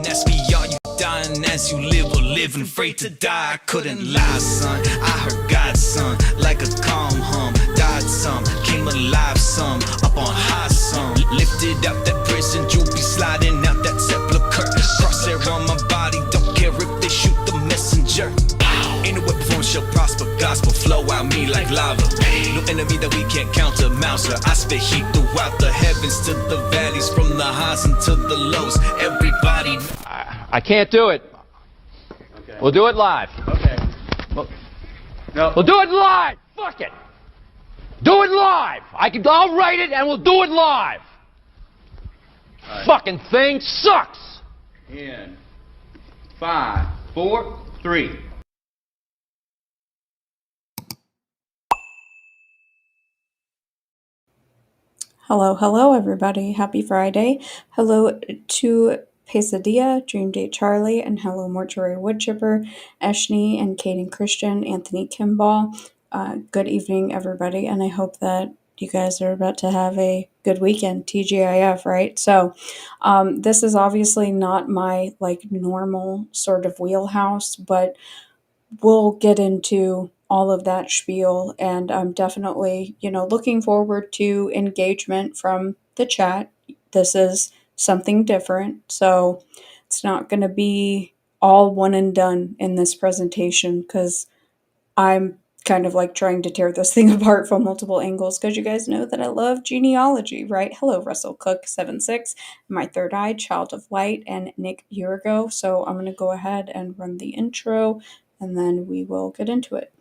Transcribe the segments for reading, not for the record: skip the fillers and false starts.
Ask me, are you dying as you live or living afraid to die? I couldn't lie, son. I heard God's son, like a calm hum. Died some, came alive some, up on high some. Lifted out that prison, you'll be sliding out that sepulcher. Crosshair on my body, don't care if they shoot the messenger. Ain't no weapon shall prosper, gospel flow out me like lava. No enemy that we can't counter, Mouser. I spit heat throughout the heavens to the valleys, from the highs into the lows. Everybody. I can't do it. Okay. We'll do it live. Okay. No. We'll do it live. Fuck it. Do it live. I'll write it and we'll do it live. Right. Fucking thing sucks. In 5, 4, 3. Hello, everybody. Happy Friday. Hello to Pesadilla, Dream Date Charlie, and hello, Mortuary Woodchipper, Eshni, and Caden Christian, Anthony Kimball. Good evening, everybody, and I hope that you guys are about to have a good weekend, TGIF, right? So, this is obviously not my, normal sort of wheelhouse, but we'll get into all of that spiel, and I'm definitely, looking forward to engagement from the chat. This is something different, so it's not going to be all one and done in this presentation, because I'm kind of like trying to tear this thing apart from multiple angles, because you guys know that I love genealogy, right? Hello, Russell Cook 76, my third eye, Child of Light, and Nick Urigo. So I'm going to go ahead and run the intro, and then we will get into it.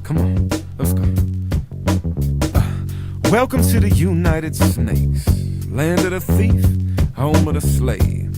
Come on, let's go. Welcome to the United Snakes, land of the thief, home of the slave.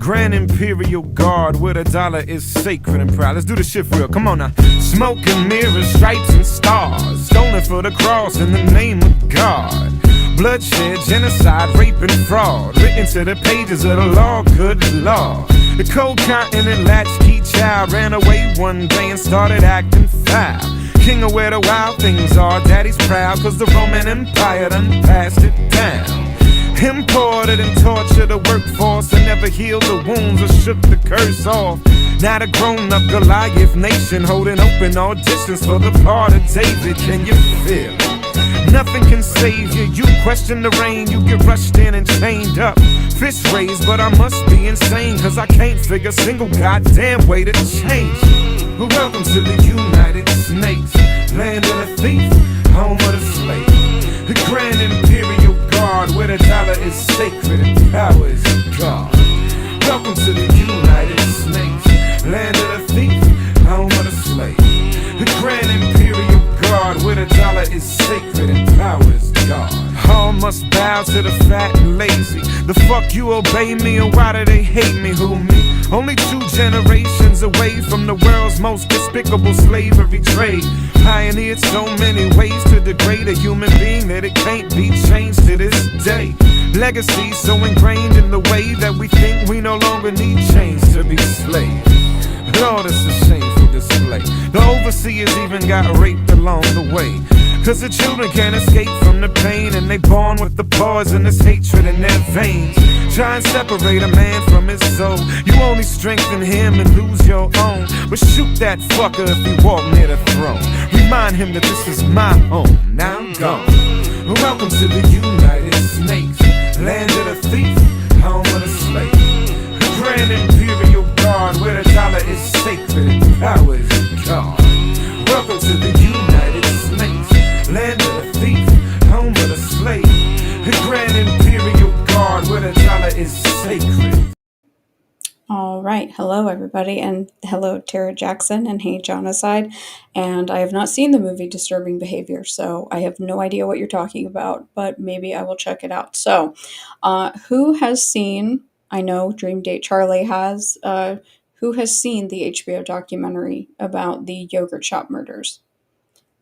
Grand Imperial Guard, where the dollar is sacred and proud. Let's do the shit for real, come on now. Smoke and mirrors, stripes and stars, stolen for the cross in the name of God. Bloodshed, genocide, rape and fraud, written to the pages of the law, good law. The cold continent latchkey child ran away one day and started acting foul. King of where the wild things are, daddy's proud, cause the Roman Empire done passed it down. Imported and tortured the workforce and never healed the wounds or shook the curse off. Now the grown-up Goliath nation holding open auditions for the part of David. Can you feel it? Nothing can save you. You question the rain, you get rushed in and chained up. Fist raised, but I must be insane, cause I can't figure a single goddamn way to change. But welcome to the United Snakes, land of the thief, home of the slave. The Grand Imperial Guard, where the dollar is sacred and power is God. Welcome to the United Snakes, land of the thief, home of the slave. The Grand Imperial Guard, where the dollar is sacred and power is God. All must bow to the fat and lazy. The fuck you obey me, and why do they hate me? Who me? Only 2 generations away from the world's most despicable slavery trade. Pioneered so many ways to degrade a human being that it can't be changed to this day. Legacy so ingrained in the way that we think we no longer need chains to be slaves. Lord, it's a shameful display. The overseers even got raped along the way. Cause the children can't escape from the pain, and they born with the poisonous hatred in their veins. Try and separate a man from his soul, you only strengthen him and lose your own. But shoot that fucker if he walk near the throne. Remind him that this is my home, now I'm gone. Welcome to the United Snakes, land of the thief, home of the slave. The Grand Imperial Guard, where the dollar is sacred and power is God. Welcome to the United Snakes, land of the thief, home of the slave. The Grand Imperial Guard, where the dollar is sacred. All right. Hello, everybody. And hello, Tara Jackson. And hey, Jonacide. And I have not seen the movie Disturbing Behavior, so I have no idea what you're talking about, but maybe I will check it out. So, who has seen, I know Dream Date Charlie has, who has seen the HBO documentary about the yogurt shop murders?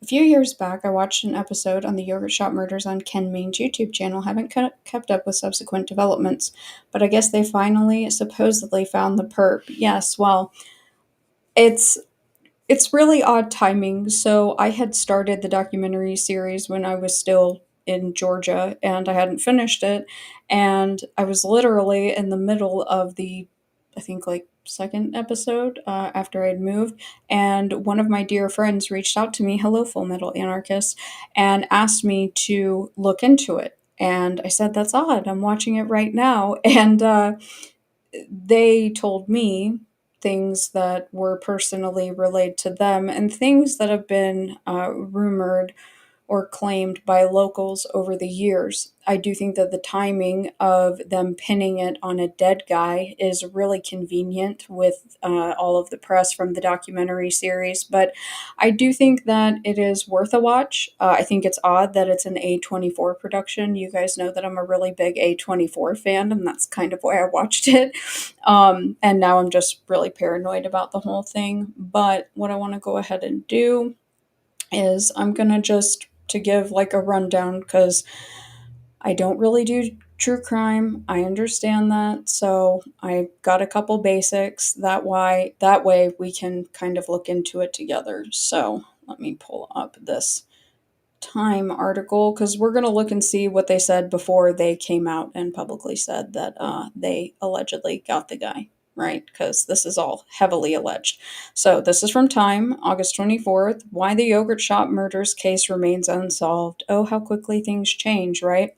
A few years back, I watched an episode on the yogurt shop murders on Ken Main's YouTube channel. Haven't kept up with subsequent developments, but I guess they finally supposedly found the perp. Yes, well, it's really odd timing. So I had started the documentary series when I was still in Georgia, and I hadn't finished it. And I was literally in the middle of the, I think, like, second episode after I'd moved. And one of my dear friends reached out to me, hello, Full Metal Anarchist, and asked me to look into it. And I said, that's odd. I'm watching it right now. And they told me things that were personally relayed to them and things that have been rumored or claimed by locals over the years. I do think that the timing of them pinning it on a dead guy is really convenient with all of the press from the documentary series, but I do think that it is worth a watch. I think it's odd that it's an A24 production. You guys know that I'm a really big A24 fan, and that's kind of why I watched it. And now I'm just really paranoid about the whole thing. But what I want to go ahead and do is I'm gonna just to give like a rundown because I don't really do true crime. I understand that, so I got a couple basics. That way we can kind of look into it together. So let me pull up this Time article because we're going to look and see what they said before they came out and publicly said that they allegedly got the guy, right? Because this is all heavily alleged. So this is from Time, August 24th. Why the yogurt shop murders case remains unsolved. Oh, how quickly things change, right?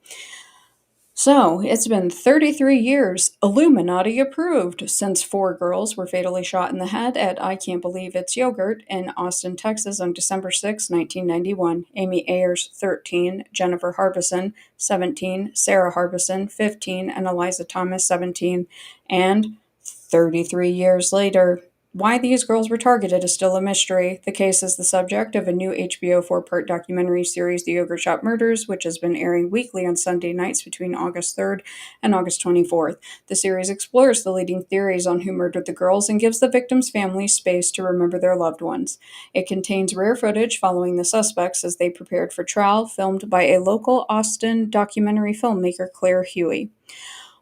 So, it's been 33 years, Illuminati approved, since 4 girls were fatally shot in the head at I Can't Believe It's Yogurt in Austin, Texas on December 6, 1991. Amy Ayers, 13, Jennifer Harbison, 17, Sarah Harbison, 15, and Eliza Thomas, 17. And 33 years later, why these girls were targeted is still a mystery. The case is the subject of a new HBO 4-part documentary series, The Yogurt Shop Murders, which has been airing weekly on Sunday nights between August 3rd and August 24th. The series explores the leading theories on who murdered the girls and gives the victims' families space to remember their loved ones. It contains rare footage following the suspects as they prepared for trial, filmed by a local Austin documentary filmmaker, Claire Huey.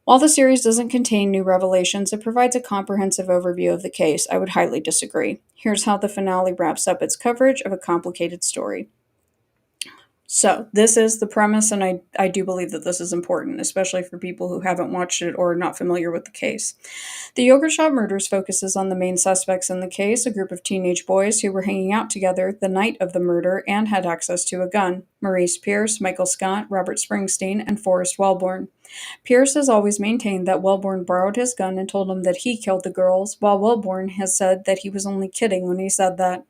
While the series doesn't contain new revelations, it provides a comprehensive overview of the case. I would highly disagree. Here's how the finale wraps up its coverage of a complicated story. So, this is the premise, and I do believe that this is important, especially for people who haven't watched it or are not familiar with the case. The Yogurt Shop Murders focuses on the main suspects in the case, a group of teenage boys who were hanging out together the night of the murder and had access to a gun. Maurice Pierce, Michael Scott, Robert Springsteen, and Forrest Wellborn. Pierce has always maintained that Wellborn borrowed his gun and told him that he killed the girls, while Wellborn has said that he was only kidding when he said that.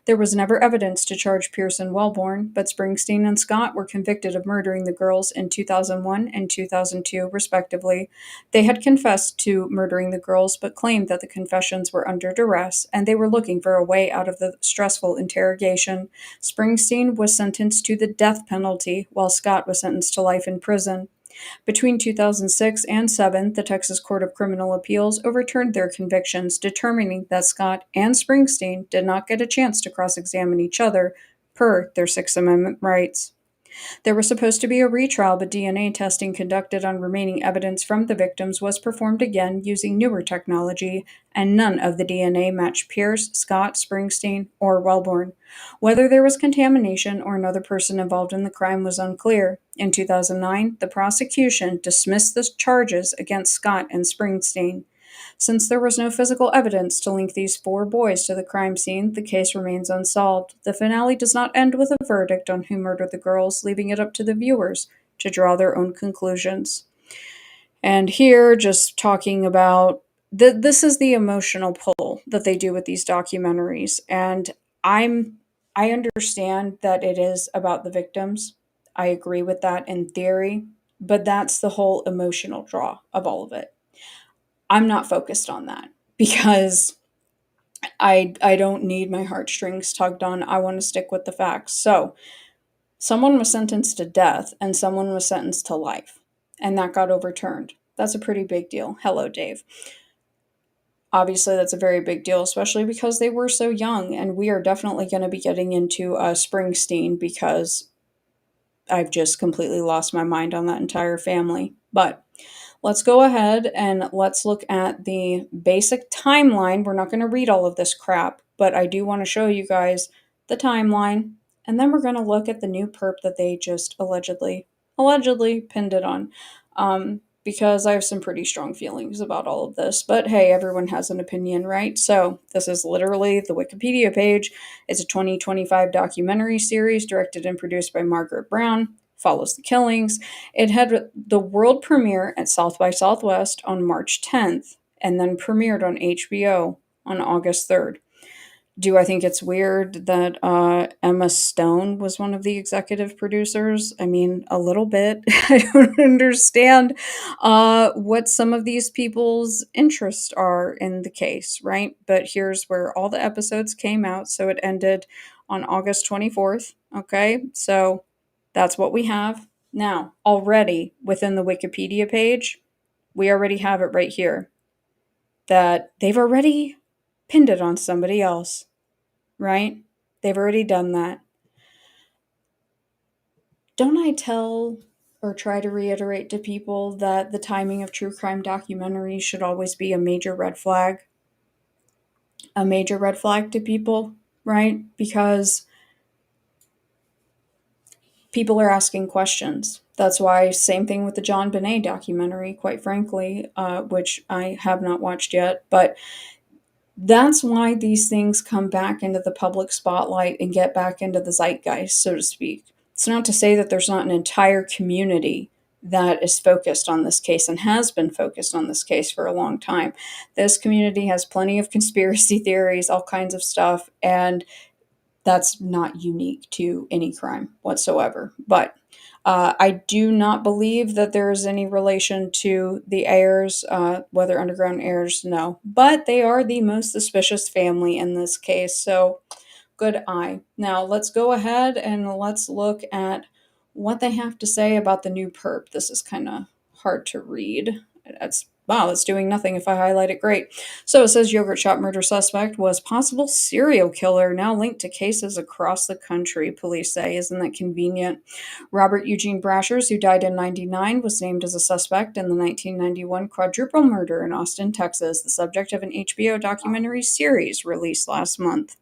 There was never evidence to charge Pierce and Wellborn, but Springsteen and Scott were convicted of murdering the girls in 2001 and 2002, respectively. They had confessed to murdering the girls, but claimed that the confessions were under duress, and they were looking for a way out of the stressful interrogation. Springsteen was sentenced to the death penalty, while Scott was sentenced to life in prison. Between 2006 and 7, the Texas Court of Criminal Appeals overturned their convictions, determining that Scott and Springsteen did not get a chance to cross-examine each other per their Sixth Amendment rights. There was supposed to be a retrial, but DNA testing conducted on remaining evidence from the victims was performed again using newer technology, and none of the DNA matched Pierce, Scott, Springsteen, or Wellborn. Whether there was contamination or another person involved in the crime was unclear. In 2009, the prosecution dismissed the charges against Scott and Springsteen. Since there was no physical evidence to link these 4 boys to the crime scene, the case remains unsolved. The finale does not end with a verdict on who murdered the girls, leaving it up to the viewers to draw their own conclusions. And here, just talking about this is the emotional pull that they do with these documentaries, and I understand that it is about the victims. I agree with that in theory, but that's the whole emotional draw of all of it. I'm not focused on that because I don't need my heartstrings tugged on. I want to stick with the facts. So, someone was sentenced to death and someone was sentenced to life, and that got overturned. That's a pretty big deal. Hello, Dave. Obviously, that's a very big deal, especially because they were so young, and we are definitely going to be getting into Springsteen because I've just completely lost my mind on that entire family. But let's go ahead and let's look at the basic timeline. We're not going to read all of this crap, but I do want to show you guys the timeline and then we're going to look at the new perp that they just allegedly pinned it on. Because I have some pretty strong feelings about all of this. But hey, everyone has an opinion, right? So this is literally the Wikipedia page. It's a 2025 documentary series directed and produced by Margaret Brown. Follows the killings. It had the world premiere at South by Southwest on March 10th and then premiered on HBO on August 3rd. Do I think it's weird that Emma Stone was one of the executive producers? I mean, a little bit. I don't understand what some of these people's interests are in the case, right? But here's where all the episodes came out. So it ended on August 24th. Okay, so that's what we have. Now, already within the Wikipedia page, we already have it right here that they've already pinned it on somebody else, right? They've already done that. Don't I tell or try to reiterate to people that the timing of true crime documentaries should always be a major red flag? A major red flag to people, right? Because people are asking questions. That's why, same thing with the John Bonet documentary, quite frankly, which I have not watched yet, but that's why these things come back into the public spotlight and get back into the zeitgeist, so to speak. It's not to say that there's not an entire community that is focused on this case and has been focused on this case for a long time. This community has plenty of conspiracy theories, all kinds of stuff, and that's not unique to any crime whatsoever. But I do not believe that there is any relation to the Ayers, whether underground heirs, no. But they are the most suspicious family in this case, so good eye. Now let's go ahead and let's look at what they have to say about the new perp. This is kind of hard to read. That's doing nothing if I highlight it. Great. So it says yogurt shop murder suspect was possible serial killer, now linked to cases across the country, police say. Isn't that convenient? Robert Eugene Brashers, who died in 1999, was named as a suspect in the 1991 quadruple murder in Austin, Texas, the subject of an HBO documentary series released last month.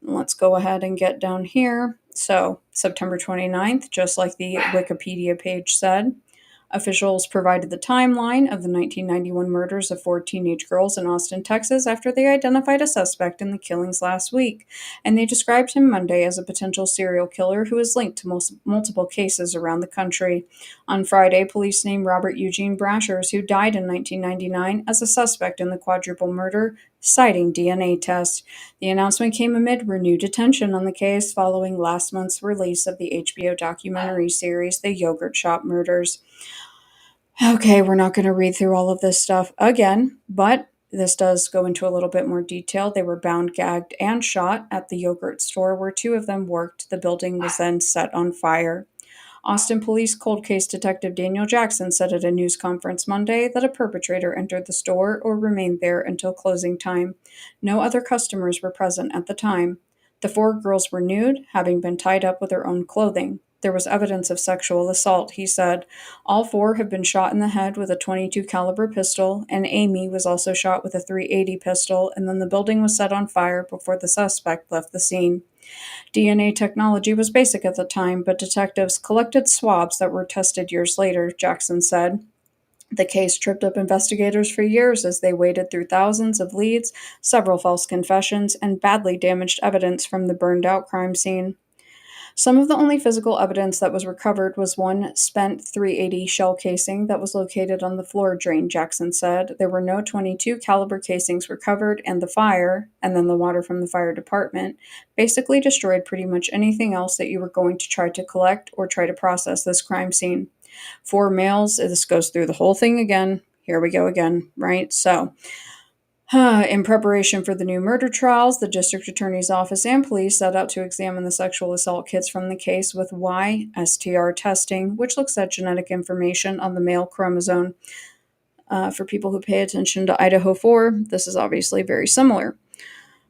Let's go ahead and get down here. So, September 29th, just like the Wikipedia page said, officials provided the timeline of the 1991 murders of 4 teenage girls in Austin, Texas, after they identified a suspect in the killings last week, and they described him Monday as a potential serial killer who is linked to multiple cases around the country. On Friday, police named Robert Eugene Brashers, who died in 1999, as a suspect in the quadruple murder, citing DNA tests. The announcement came amid renewed attention on the case following last month's release of the HBO documentary series, The Yogurt Shop Murders. Okay, we're not going to read through all of this stuff again, but this does go into a little bit more detail. They were bound, gagged, and shot at the yogurt store where 2 of them worked. The building was then set on fire. Austin Police Cold Case Detective Daniel Jackson said at a news conference Monday that a perpetrator entered the store or remained there until closing time. No other customers were present at the time. The 4 girls were nude, having been tied up with their own clothing. There was evidence of sexual assault, he said. All 4 have been shot in the head with a .22 caliber pistol, and Amy was also shot with a .380 pistol, and then the building was set on fire before the suspect left the scene. DNA technology was basic at the time, but detectives collected swabs that were tested years later, Jackson said. The case tripped up investigators for years as they waded through thousands of leads, several false confessions, and badly damaged evidence from the burned-out crime scene. Some of the only physical evidence that was recovered was one spent .380 shell casing that was located on the floor drain, Jackson said. There were no .22 caliber casings recovered, and the fire, and then the water from the fire department, basically destroyed pretty much anything else that you were going to try to collect or try to process this crime scene. 4 males, this goes through the whole thing again. Here we go again, right? So, in preparation for the new murder trials, the district attorney's office and police set out to examine the sexual assault kits from the case with YSTR testing, which looks at genetic information on the male chromosome. For people who pay attention to Idaho 4, this is obviously very similar.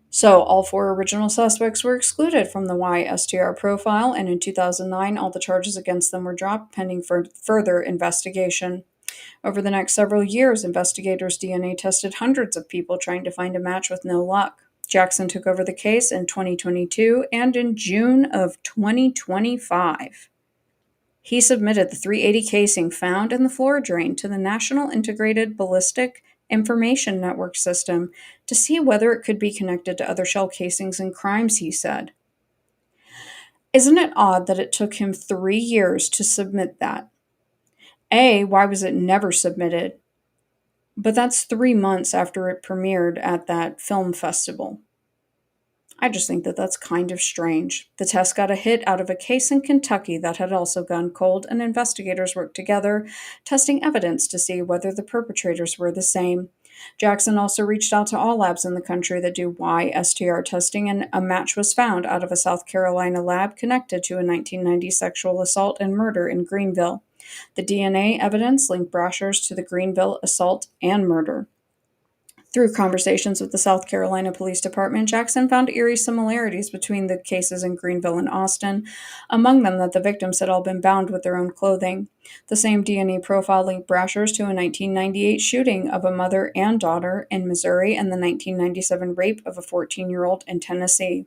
So all 4 original suspects were excluded from the YSTR profile, and in 2009, all the charges against them were dropped pending further investigation. Over the next several years, investigators DNA tested hundreds of people trying to find a match with no luck. Jackson took over the case in 2022 and in June of 2025. He submitted the .380 casing found in the floor drain to the National Integrated Ballistic Information Network system to see whether it could be connected to other shell casings and crimes, he said. Isn't it odd that it took him 3 years to submit that? A, why was it never submitted? But that's 3 months after it premiered at that film festival. I just think that that's kind of strange. The test got a hit out of a case in Kentucky that had also gone cold, and investigators worked together, testing evidence to see whether the perpetrators were the same. Jackson also reached out to all labs in the country that do YSTR testing, and a match was found out of a South Carolina lab connected to a 1990 sexual assault and murder in Greenville. The DNA evidence linked Brashers to the Greenville assault and murder. Through conversations with the South Carolina Police Department, Jackson found eerie similarities between the cases in Greenville and Austin, among them that the victims had all been bound with their own clothing. The same DNA profile linked Brashers to a 1998 shooting of a mother and daughter in Missouri and the 1997 rape of a 14-year-old in Tennessee.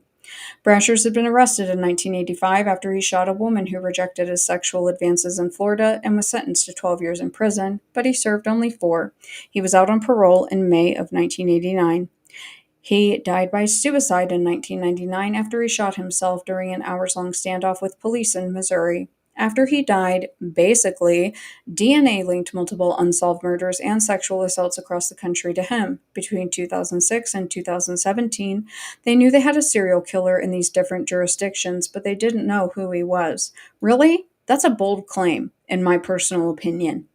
Brashers had been arrested in 1985 after he shot a woman who rejected his sexual advances in Florida and was sentenced to 12 years in prison, but he served only 4. He was out on parole in May of 1989. He died by suicide in 1999 after he shot himself during an hours-long standoff with police in Missouri. After he died, basically, DNA linked multiple unsolved murders and sexual assaults across the country to him. Between 2006 and 2017, they knew they had a serial killer in these different jurisdictions, but they didn't know who he was. Really? That's a bold claim, in my personal opinion.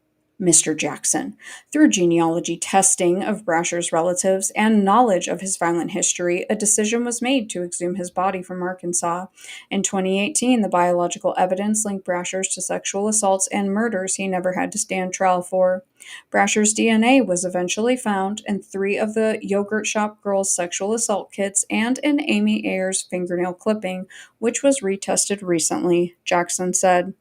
Mr. Jackson. Through genealogy testing of Brasher's relatives and knowledge of his violent history, a decision was made to exhume his body from Arkansas. In 2018, the biological evidence linked Brasher's to sexual assaults and murders he never had to stand trial for. Brasher's DNA was eventually found in 3 of the yogurt shop girls' sexual assault kits and in Amy Ayer's fingernail clipping, which was retested recently, Jackson said.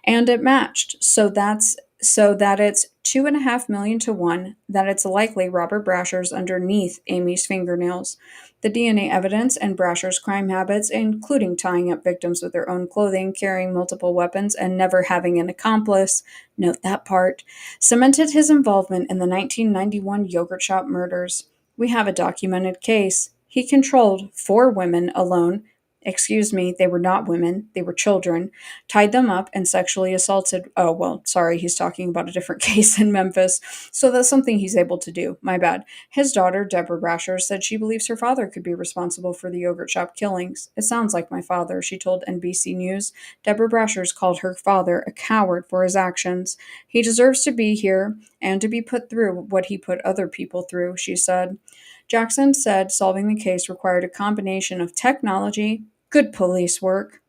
And it matched, so that it's 2.5 million to 1 that it's likely Robert Brasher's underneath Amy's fingernails. The DNA evidence and Brasher's crime habits, including tying up victims with their own clothing, carrying multiple weapons, and never having an accomplice, note that part, cemented his involvement in the 1991 yogurt shop murders. We have a documented case. He controlled 4 women alone. Excuse me, they were not women, they were children, tied them up and sexually assaulted. Oh, well, sorry, he's talking about a different case in Memphis. So that's something he's able to do. My bad. His daughter, Deborah Brasher, said she believes her father could be responsible for the yogurt shop killings. It sounds like my father, she told NBC News. Deborah Brasher's called her father a coward for his actions. He deserves to be here and to be put through what he put other people through, she said. Jackson said solving the case required a combination of technology, good police work.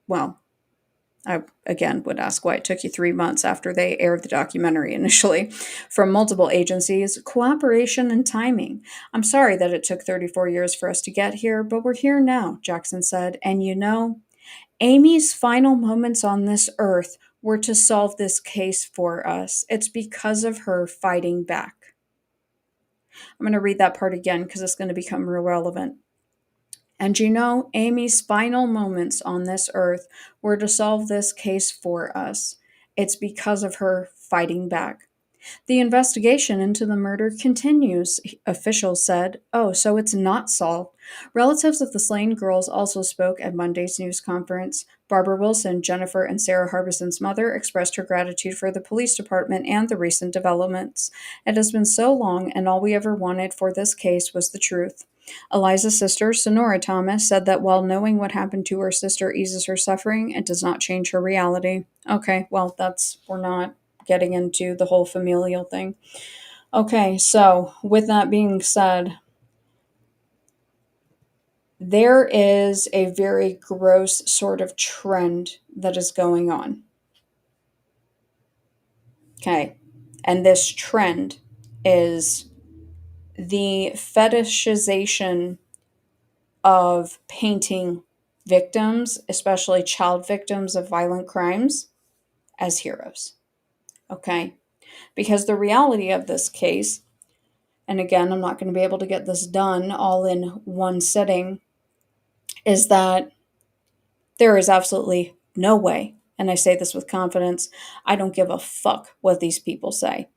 Well, I again would ask why it took you 3 months after they aired the documentary initially. From multiple agencies, cooperation and timing. I'm sorry that it took 34 years for us to get here, but we're here now, Jackson said. And you know, Amy's final moments on this earth were to solve this case for us. It's because of her fighting back. I'm going to read that part again because it's going to become real relevant. And you know, Amy's final moments on this earth were to solve this case for us. It's because of her fighting back. The investigation into the murder continues, officials said. Oh, so it's not solved. Relatives of the slain girls also spoke at Monday's news conference. Barbara Wilson, Jennifer and Sarah Harbison's mother, expressed her gratitude for the police department and the recent developments. It has been so long, and all we ever wanted for this case was the truth. Eliza's sister, Sonora Thomas, said that while knowing what happened to her sister eases her suffering, it does not change her reality. Okay, well, we're not getting into the whole familial thing. Okay, so with that being said, there is a very gross sort of trend that is going on. Okay, and this trend is the fetishization of painting victims, especially child victims of violent crimes, as heroes. Okay? Because the reality of this case and again, I'm not going to be able to get this done all in one sitting, is that there is absolutely no way, and I say this with confidence, I don't give a fuck what these people say.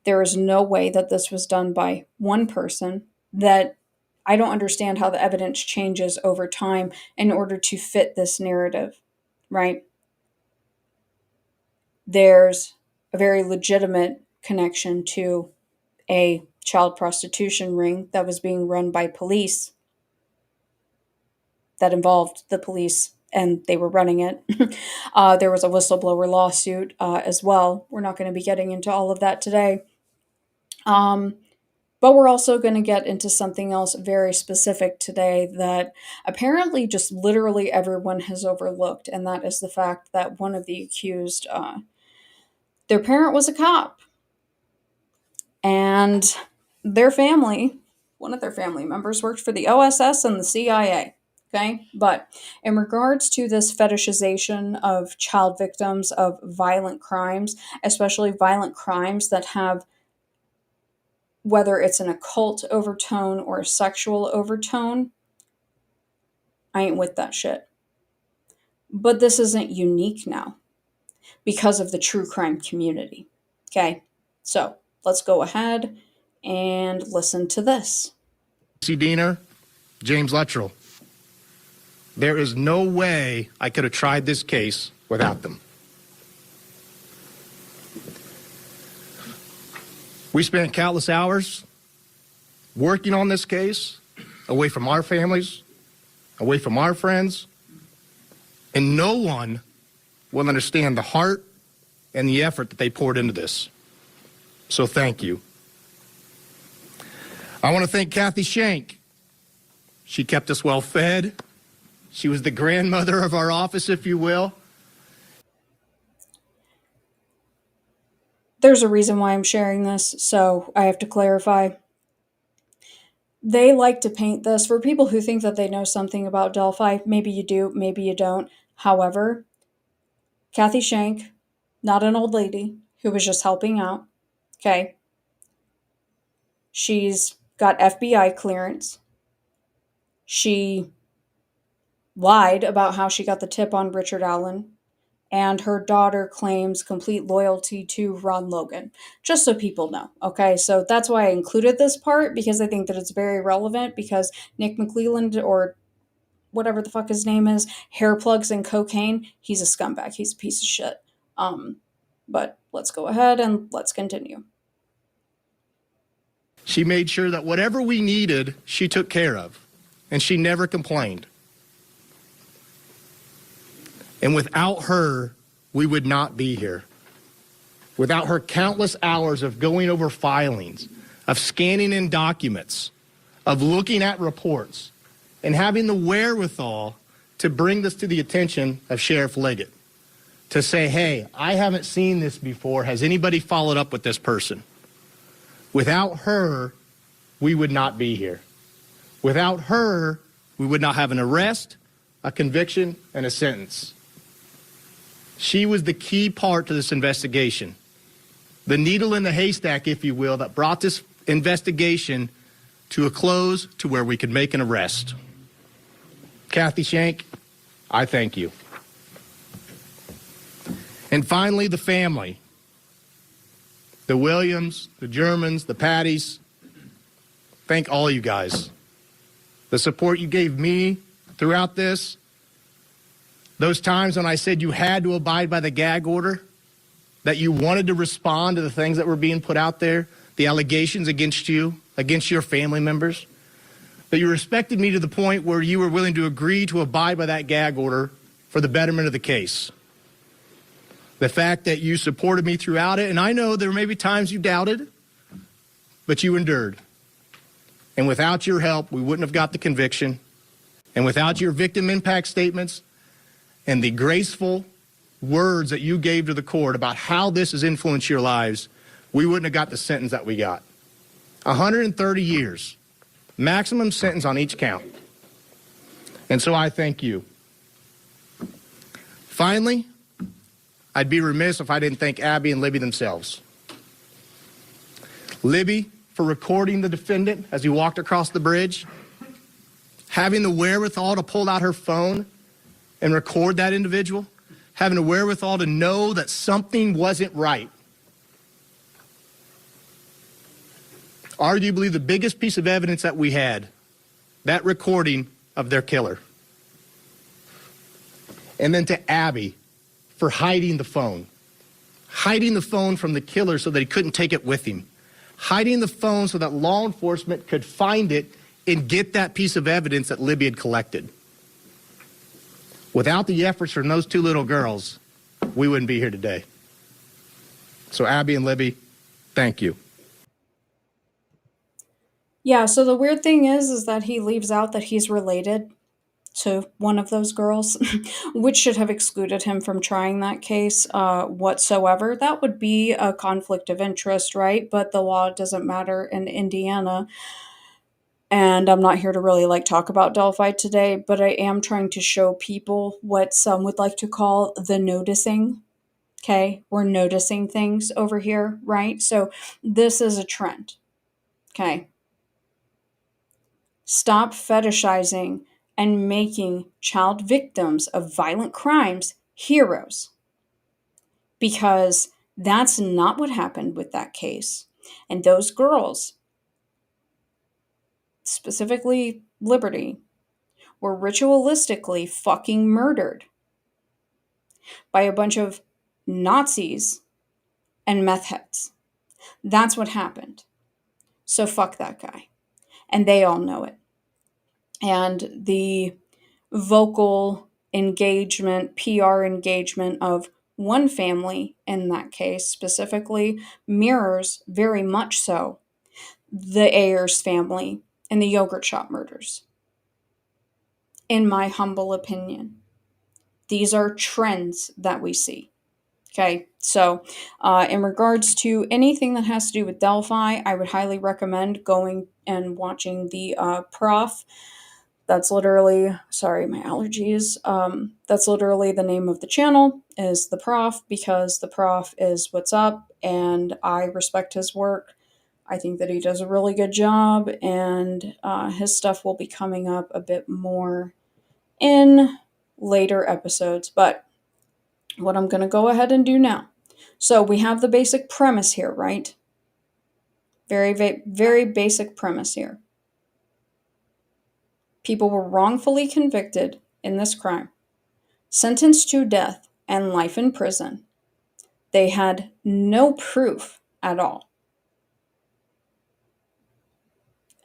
There is no way that this was done by one person, that I don't understand how the evidence changes over time in order to fit this narrative, right? There's a very legitimate connection to a child prostitution ring that was being run by police, that involved the police and they were running it. There was a whistleblower lawsuit as well. We're not going to be getting into all of that today. But we're also going to get into something else very specific today that apparently just literally everyone has overlooked, and that is the fact that one of the accused, their parent was a cop. And their family, one of their family members, worked for the OSS and the CIA. Okay. But in regards to this fetishization of child victims of violent crimes, especially violent crimes that have, whether it's an occult overtone or a sexual overtone, I ain't with that shit. But this isn't unique now because of the true crime community. Okay. So let's go ahead and listen to this. C. Diener, James Luttrell. There is no way I could have tried this case without them. We spent countless hours working on this case, away from our families, away from our friends, and no one will understand the heart and the effort that they poured into this. So thank you. I want to thank Kathy Shank. She kept us well fed. She was the grandmother of our office, if you will. There's a reason why I'm sharing this, so I have to clarify. They like to paint this for people who think that they know something about Delphi. Maybe you do, maybe you don't. However, Kathy Shank, not an old lady who was just helping out, okay? She's got FBI clearance. She lied about how she got the tip on Richard Allen, and her daughter claims complete loyalty to Ron Logan, just so people know, okay? So that's why I included this part, because I think that it's very relevant, because Nick McClelland, or whatever the fuck his name is, hair plugs and cocaine, he's a scumbag. He's a piece of shit. But let's go ahead and let's continue. She made sure that whatever we needed, she took care of, and she never complained. And without her, we would not be here. Without her countless hours of going over filings, of scanning in documents, of looking at reports, and having the wherewithal to bring this to the attention of Sheriff Liggett, to say, hey, I haven't seen this before. Has anybody followed up with this person? Without her, we would not be here. Without her, we would not have an arrest, a conviction, and a sentence. She was the key part to this investigation, the needle in the haystack, if you will, that brought this investigation to a close to where we could make an arrest. Kathy Shank, I thank you. And finally, the family. The Williams, the Germans, the Patties. Thank all you guys. The support you gave me throughout this. Those times when I said you had to abide by the gag order, that you wanted to respond to the things that were being put out there, the allegations against you, against your family members, that you respected me to the point where you were willing to agree to abide by that gag order for the betterment of the case. The fact that you supported me throughout it, and I know there may be times you doubted, but you endured. And without your help, we wouldn't have got the conviction. And without your victim impact statements and the graceful words that you gave to the court about how this has influenced your lives, we wouldn't have got the sentence that we got. 130 years, maximum sentence on each count. And so I thank you. Finally, I'd be remiss if I didn't thank Abby and Libby themselves. Libby, for recording the defendant as he walked across the bridge, having the wherewithal to pull out her phone and record that individual, having the wherewithal to know that something wasn't right. Arguably the biggest piece of evidence that we had, that recording of their killer. And then to Abby for hiding the phone from the killer so that he couldn't take it with him, hiding the phone so that law enforcement could find it and get that piece of evidence that Libby had collected. Without the efforts from those two little girls, we wouldn't be here today. So Abby and Libby, thank you. Yeah, so the weird thing is that he leaves out that he's related to one of those girls, which should have excluded him from trying that case whatsoever. That would be a conflict of interest, right? But the law doesn't matter in Indiana. And I'm not here to really talk about Delphi today, but I am trying to show people what some would like to call the noticing. Okay, we're noticing things over here, right? So this is a trend. Okay. Stop fetishizing and making child victims of violent crimes heroes. Because that's not what happened with that case. And those girls, specifically Liberty, were ritualistically fucking murdered by a bunch of Nazis and meth heads. That's what happened. So fuck that guy. And they all know it. And the vocal engagement, PR engagement of one family in that case specifically mirrors very much so the Ayers family and the yogurt shop murders. In my humble opinion, these are trends that we see. Okay, so in regards to anything that has to do with Delphi, I would highly recommend going and watching the Prof. That's literally, sorry, my allergies. That's literally the name of the channel, is the Prof, because the Prof is what's up, and I respect his work. I think that he does a really good job, and his stuff will be coming up a bit more in later episodes. But what I'm going to go ahead and do now. So we have the basic premise here, right? Very basic premise here. People were wrongfully convicted in this crime, sentenced to death and life in prison. They had no proof at all.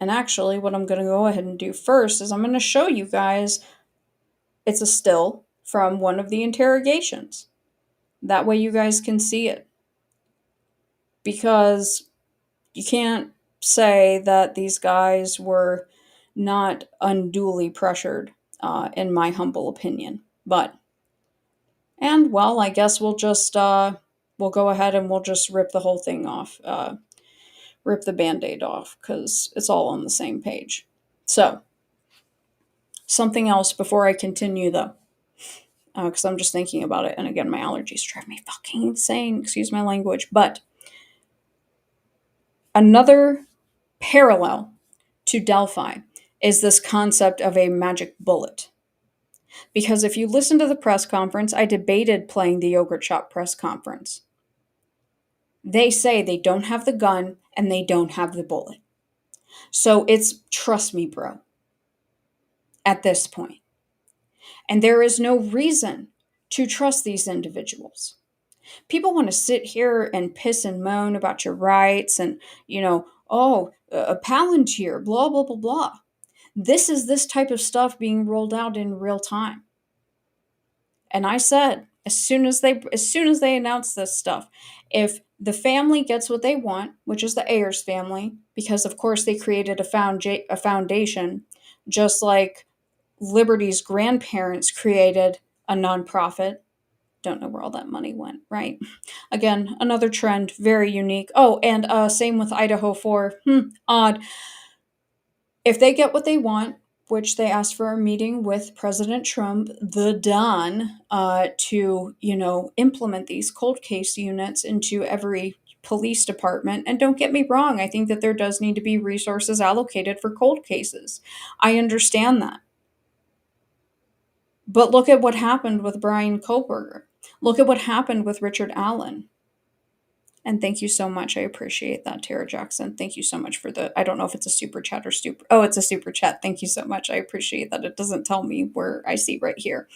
And actually, what I'm going to go ahead and do first is I'm going to show you guys, it's a still from one of the interrogations. That way you guys can see it. Because you can't say that these guys were not unduly pressured, in my humble opinion. Well, I guess we'll just, we'll go ahead and we'll just rip the whole thing off. Rip the Band-Aid off, because it's all on the same page. So, something else before I continue, though. Because I'm just thinking about it, and again, my allergies drive me fucking insane, excuse my language. But another parallel to Delphi is this concept of a magic bullet. Because if you listen to the press conference, I debated playing the yogurt shop press conference. They say they don't have the gun and they don't have the bullet. So it's trust me, bro, at this point. And there is no reason to trust these individuals. People want to sit here and piss and moan about your rights and, a Palantir, blah, blah, blah, blah. This is this type of stuff being rolled out in real time. And I said, as soon as they announce this stuff, if the family gets what they want, which is the Ayers family, because of course they created a foundation, just like Liberty's grandparents created a nonprofit. Don't know where all that money went, right? Again, another trend, very unique. Oh, and same with Idaho 4. Odd. If they get what they want, which they asked for a meeting with President Trump, the Don, to, implement these cold case units into every police department. And don't get me wrong, I think that there does need to be resources allocated for cold cases. I understand that. But look at what happened with Brian Kohlberger. Look at what happened with Richard Allen. And thank you so much. I appreciate that, Tara Jackson. Thank you so much for I don't know if it's a super chat or super. Oh, it's a super chat. Thank you so much. I appreciate that. It doesn't tell me where I see right here.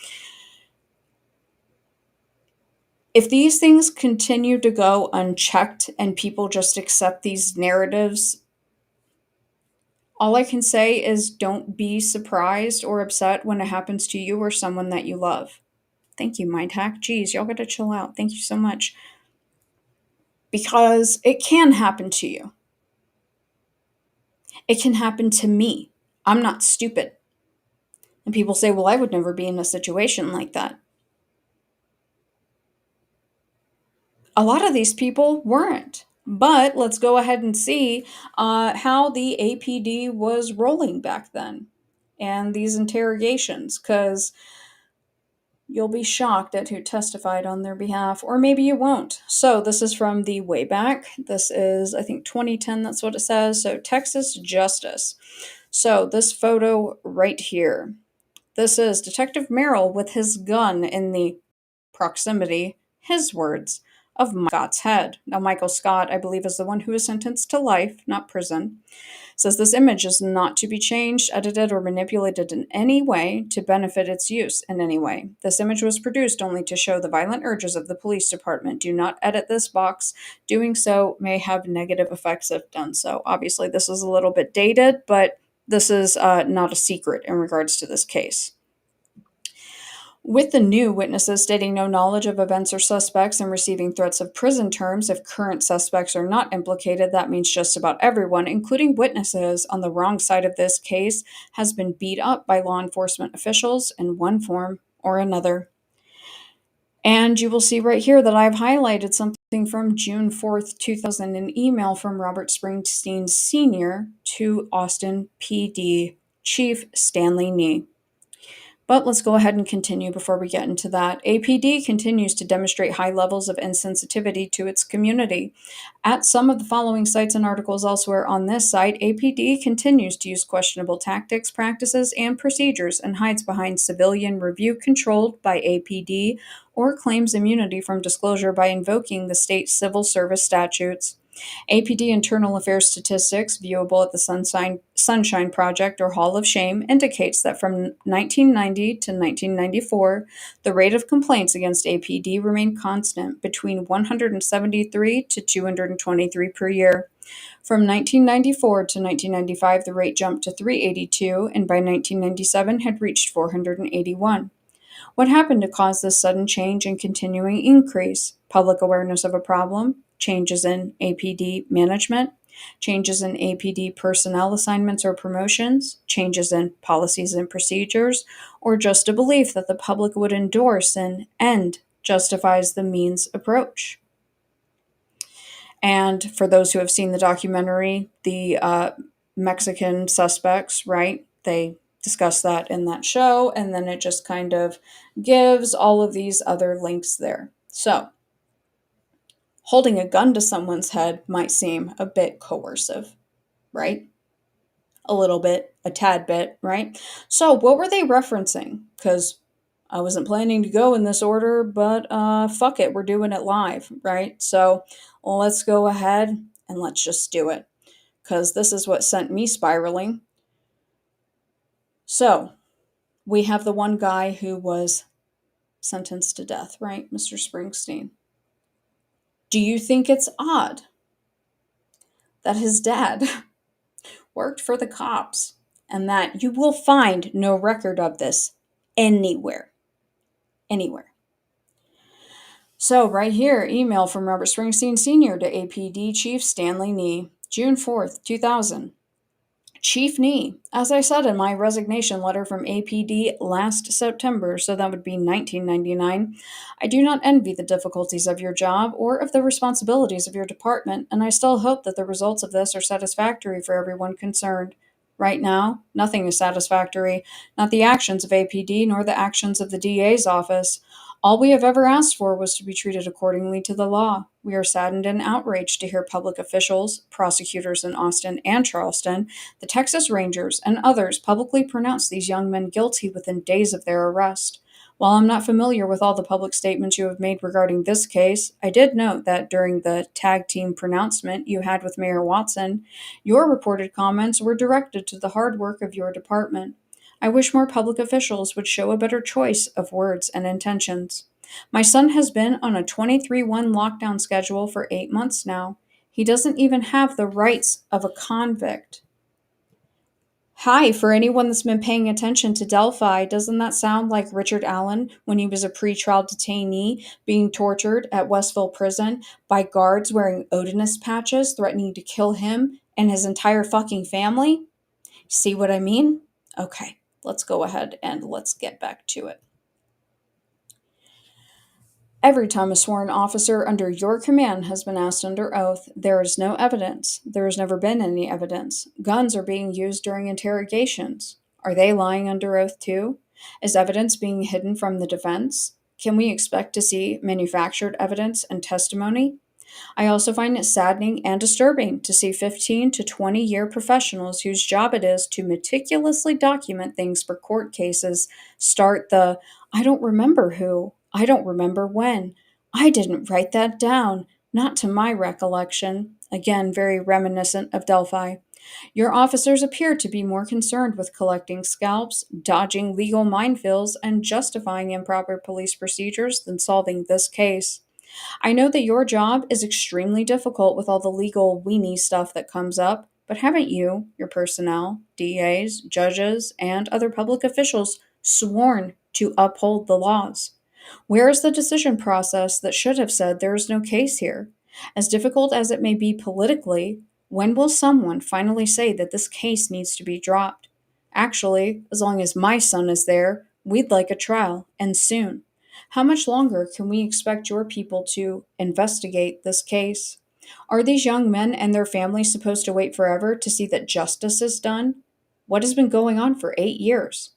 If these things continue to go unchecked and people just accept these narratives, all I can say is don't be surprised or upset when it happens to you or someone that you love. Thank you, Mind Hack. Geez, y'all gotta chill out. Thank you so much. Because it can happen to you. It can happen to me. I'm not stupid. And people say, well, I would never be in a situation like that. A lot of these people weren't. But let's go ahead and see how the APD was rolling back then and these interrogations, because you'll be shocked at who testified on their behalf, or maybe you won't. So this is from the way back. This is, I think, 2010. That's what it says. So Texas Justice. So this photo right here. This is Detective Merrill with his gun in the proximity, his words, of Michael Scott's head. Now, Michael Scott, I believe, is the one who is sentenced to life, not prison. Says this image is not to be changed, edited, or manipulated in any way to benefit its use in any way. This image was produced only to show the violent urges of the police department. Do not edit this box. Doing so may have negative effects if done so. Obviously, this is a little bit dated, but this is not a secret in regards to this case. With the new witnesses stating no knowledge of events or suspects and receiving threats of prison terms if current suspects are not implicated, that means just about everyone, including witnesses on the wrong side of this case, has been beat up by law enforcement officials in one form or another. And you will see right here that I've highlighted something from June 4th, 2000, an email from Robert Springsteen Sr. to Austin PD Chief Stanley Nee. But let's go ahead and continue before we get into that. APD continues to demonstrate high levels of insensitivity to its community. At some of the following sites and articles elsewhere on this site, APD continues to use questionable tactics, practices, and procedures and hides behind civilian review controlled by APD or claims immunity from disclosure by invoking the state civil service statutes. APD Internal Affairs statistics, viewable at the Sunshine Project or Hall of Shame, indicates that from 1990 to 1994, the rate of complaints against APD remained constant, between 173 to 223 per year. From 1994 to 1995, the rate jumped to 382, and by 1997 had reached 481. What happened to cause this sudden change and continuing increase? Public awareness of a problem, changes in APD management, changes in APD personnel assignments or promotions, changes in policies and procedures, or just a belief that the public would endorse an end justifies the means approach. And for those who have seen the documentary, the Mexican suspects, right, they discuss that in that show, and then it just kind of gives all of these other links there. So, holding a gun to someone's head might seem a bit coercive, right? A little bit, a tad bit, right? So, what were they referencing? Because I wasn't planning to go in this order, but fuck it, we're doing it live, right? So, let's go ahead and let's just do it, because this is what sent me spiraling. So, we have the one guy who was sentenced to death, right? Mr. Springsteen. Do you think it's odd that his dad worked for the cops and that you will find no record of this anywhere? Anywhere. So, right here, email from Robert Springsteen Sr. to APD Chief Stanley Nee, June 4th, 2000. Chief Nee, as I said in my resignation letter from APD last September, so that would be 1999, I do not envy the difficulties of your job or of the responsibilities of your department, and I still hope that the results of this are satisfactory for everyone concerned. Right now, nothing is satisfactory, not the actions of APD nor the actions of the DA's office. All we have ever asked for was to be treated accordingly to the law. We are saddened and outraged to hear public officials, prosecutors in Austin and Charleston, the Texas Rangers, and others publicly pronounce these young men guilty within days of their arrest. While I'm not familiar with all the public statements you have made regarding this case, I did note that during the tag team pronouncement you had with Mayor Watson, your reported comments were directed to the hard work of your department. I wish more public officials would show a better choice of words and intentions. My son has been on a 23-1 lockdown schedule for 8 months now. He doesn't even have the rights of a convict. Hi, for anyone that's been paying attention to Delphi, doesn't that sound like Richard Allen when he was a pretrial detainee being tortured at Westville Prison by guards wearing Odinist patches threatening to kill him and his entire fucking family? See what I mean? Okay, let's go ahead and let's get back to it. Every time a sworn officer under your command has been asked under oath, there is no evidence. There has never been any evidence. Guns are being used during interrogations. Are they lying under oath too? Is evidence being hidden from the defense? Can we expect to see manufactured evidence and testimony? I also find it saddening and disturbing to see 15 to 20-year professionals whose job it is to meticulously document things for court cases start the I don't remember who, I don't remember when, I didn't write that down, not to my recollection. Again, very reminiscent of Delphi. Your officers appear to be more concerned with collecting scalps, dodging legal minefields, and justifying improper police procedures than solving this case. I know that your job is extremely difficult with all the legal weenie stuff that comes up, but haven't you, your personnel, DAs, judges, and other public officials sworn to uphold the laws? Where is the decision process that should have said there is no case here? As difficult as it may be politically, when will someone finally say that this case needs to be dropped? Actually, as long as my son is there, we'd like a trial, and soon. How much longer can we expect your people to investigate this case? Are these young men and their families supposed to wait forever to see that justice is done? What has been going on for 8 years?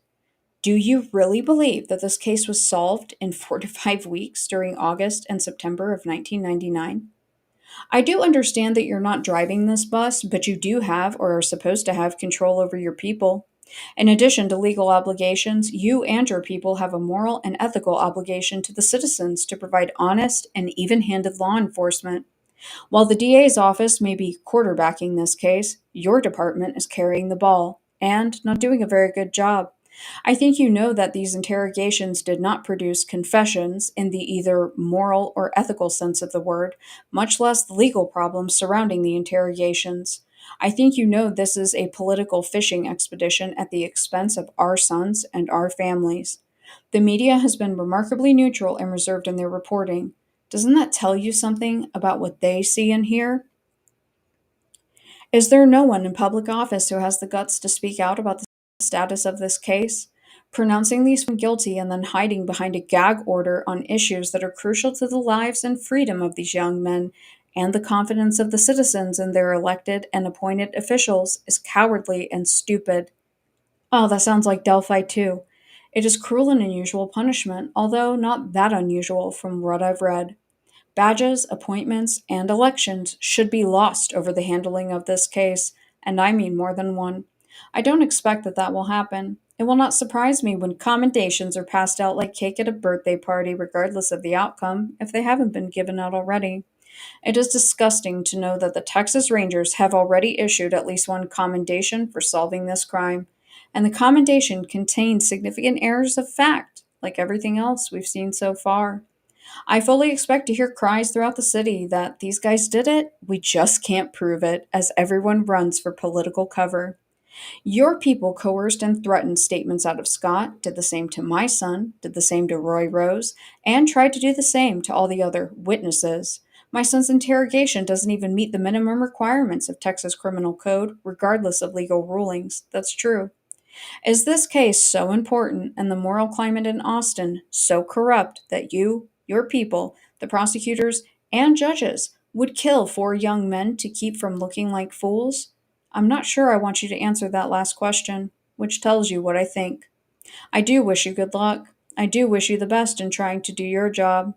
Do you really believe that this case was solved in 4 to 5 weeks during August and September of 1999? I do understand that you're not driving this bus, but you do have or are supposed to have control over your people. In addition to legal obligations, you and your people have a moral and ethical obligation to the citizens to provide honest and even handed law enforcement. While the DA's office may be quarterbacking this case, your department is carrying the ball and not doing a very good job. I think you know that these interrogations did not produce confessions in the either moral or ethical sense of the word, much less the legal problems surrounding the interrogations. I think you know this is a political fishing expedition at the expense of our sons and our families. The media has been remarkably neutral and reserved in their reporting. Doesn't that tell you something about what they see and hear? Is there no one in public office who has the guts to speak out about the status of this case? Pronouncing these men guilty and then hiding behind a gag order on issues that are crucial to the lives and freedom of these young men and the confidence of the citizens in their elected and appointed officials is cowardly and stupid. Oh, that sounds like Delphi too. It is cruel and unusual punishment, although not that unusual from what I've read. Badges, appointments, and elections should be lost over the handling of this case, and I mean more than one. I don't expect that that will happen. It will not surprise me when commendations are passed out like cake at a birthday party, regardless of the outcome, if they haven't been given out already. It is disgusting to know that the Texas Rangers have already issued at least one commendation for solving this crime, and the commendation contains significant errors of fact, like everything else we've seen so far. I fully expect to hear cries throughout the city that these guys did it, we just can't prove it, as everyone runs for political cover. Your people coerced and threatened statements out of Scott, did the same to my son, did the same to Roy Rose, and tried to do the same to all the other witnesses. My son's interrogation doesn't even meet the minimum requirements of Texas criminal code, regardless of legal rulings. That's true. Is this case so important and the moral climate in Austin so corrupt that you, your people, the prosecutors, and judges would kill 4 young men to keep from looking like fools? I'm not sure I want you to answer that last question, which tells you what I think. I do wish you good luck. I do wish you the best in trying to do your job.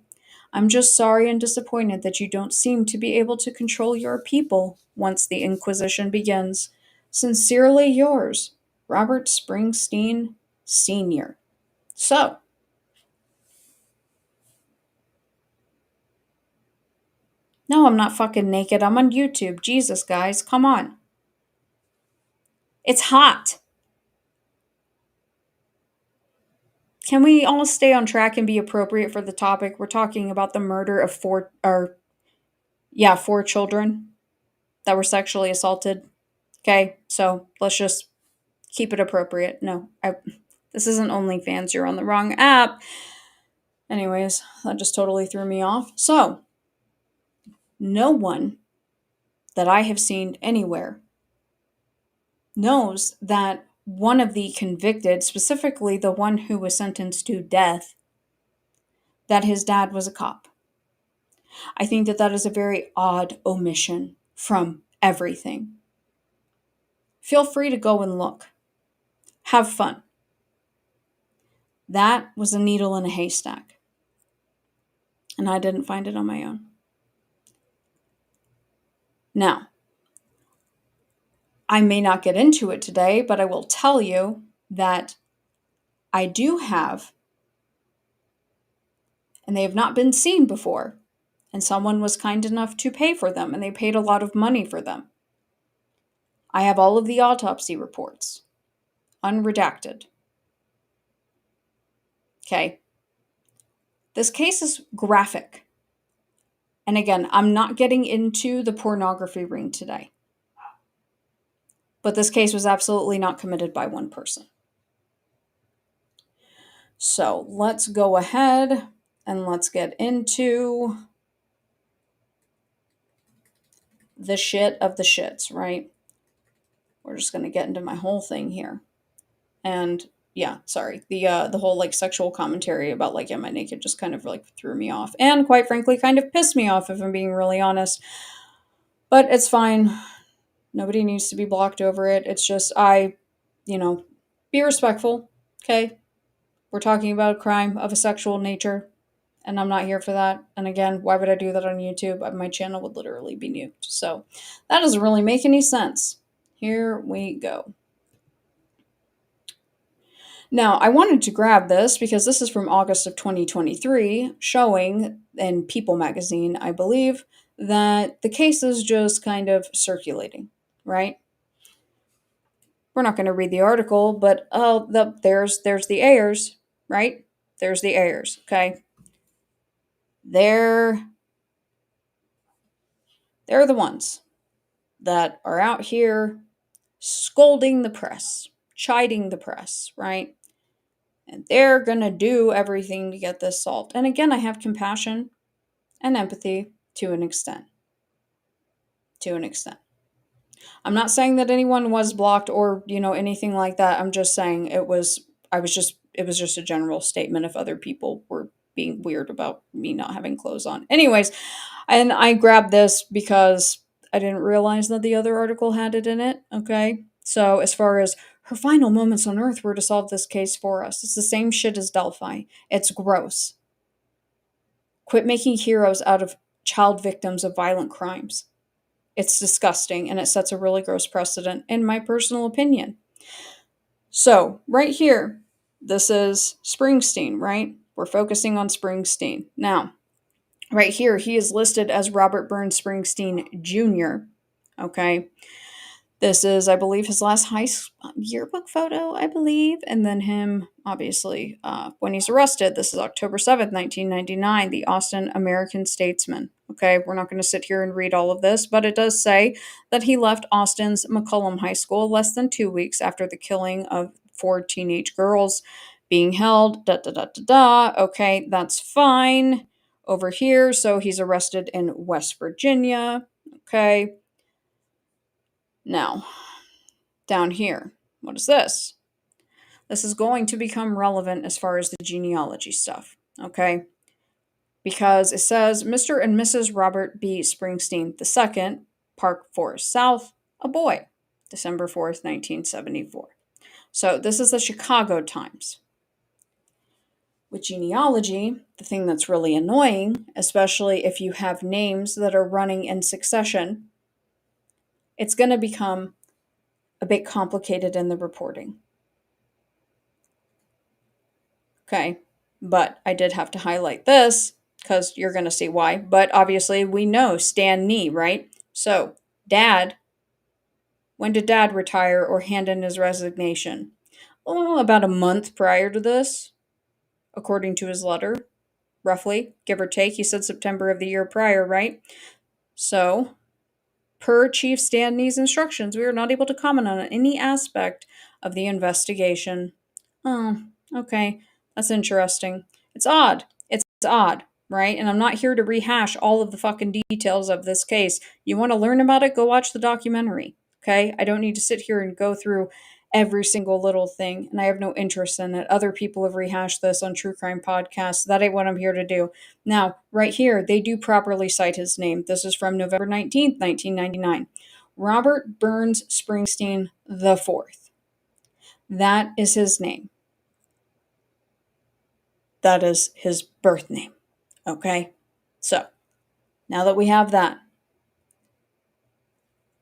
I'm just sorry and disappointed that you don't seem to be able to control your people once the Inquisition begins. Sincerely yours, Robert Springsteen, Sr. So, no, I'm not fucking naked. I'm on YouTube. Jesus, guys, come on. It's hot. Can we all stay on track and be appropriate for the topic? We're talking about the murder of four children that were sexually assaulted. Okay, so let's just keep it appropriate. No, this isn't OnlyFans. You're on the wrong app. Anyways, that just totally threw me off. So, no one that I have seen anywhere knows that one of the convicted, specifically the one who was sentenced to death, that his dad was a cop. I think that that is a very odd omission from everything. Feel free to go and look. Have fun. That was a needle in a haystack. And I didn't find it on my own. Now, I may not get into it today, but I will tell you that I do have, and they have not been seen before, and someone was kind enough to pay for them, and they paid a lot of money for them. I have all of the autopsy reports, unredacted. Okay. This case is graphic. And again, I'm not getting into the pornography ring today. But this case was absolutely not committed by one person. So let's go ahead and let's get into the shit of the shits, right? We're just going to get into my whole thing here. And yeah, sorry. The whole like sexual commentary about like, am I naked just kind of like threw me off. And quite frankly, kind of pissed me off if I'm being really honest. But it's fine. Nobody needs to be blocked over it. It's just, be respectful, okay? We're talking about a crime of a sexual nature, and I'm not here for that. And again, why would I do that on YouTube? My channel would literally be nuked. So that doesn't really make any sense. Here we go. Now, I wanted to grab this because this is from August of 2023, showing in People magazine, I believe, that the case is just kind of circulating, right? We're not going to read the article, but there's the heirs, right? There's the heirs, okay? They're the ones that are out here scolding the press, chiding the press, right? And they're going to do everything to get this solved. And again, I have compassion and empathy to an extent. To an extent. I'm not saying that anyone was blocked or, anything like that. I'm just saying it was just a general statement if other people were being weird about me not having clothes on. Anyways, and I grabbed this because I didn't realize that the other article had it in it, okay? So as far as her final moments on Earth were to solve this case for us, it's the same shit as Delphi. It's gross. Quit making heroes out of child victims of violent crimes. It's disgusting, and it sets a really gross precedent, in my personal opinion. So, right here, this is Springsteen, right? We're focusing on Springsteen. Now, right here, he is listed as Robert Burns Springsteen Jr., okay? This is, I believe, his last yearbook photo, I believe. And then him, obviously, when he's arrested. This is October 7th, 1999, the Austin American-Statesman. Okay, we're not going to sit here and read all of this, but it does say that he left Austin's McCollum High School less than 2 weeks after the killing of 4 teenage girls being held. Okay, that's fine. Over here, so he's arrested in West Virginia. Okay. Now, down here, what is this? This is going to become relevant as far as the genealogy stuff, okay? Because it says Mr. and Mrs. Robert B. Springsteen II, Park Forest South, a boy, December 4th, 1974. So this is the Chicago Times. With genealogy, the thing that's really annoying, especially if you have names that are running in succession, it's going to become a bit complicated in the reporting. Okay, but I did have to highlight this because you're going to see why. But obviously, we know Stan Nee, right? So, Dad, when did Dad retire or hand in his resignation? Oh, about a month prior to this, according to his letter, roughly, give or take. He said September of the year prior, right? So, per Chief Stan Nee's instructions, we are not able to comment on any aspect of the investigation. Oh, okay. That's interesting. It's odd. It's odd, right? And I'm not here to rehash all of the fucking details of this case. You want to learn about it? Go watch the documentary, okay? I don't need to sit here and go through every single little thing, and I have no interest in it. Other people have rehashed this on true crime podcasts. That ain't what I'm here to do. Now, right here, they do properly cite his name. This is from November 19th, 1999. Robert Burns Springsteen the Fourth. That is his name. That is his birth name. Okay? So, now that we have that,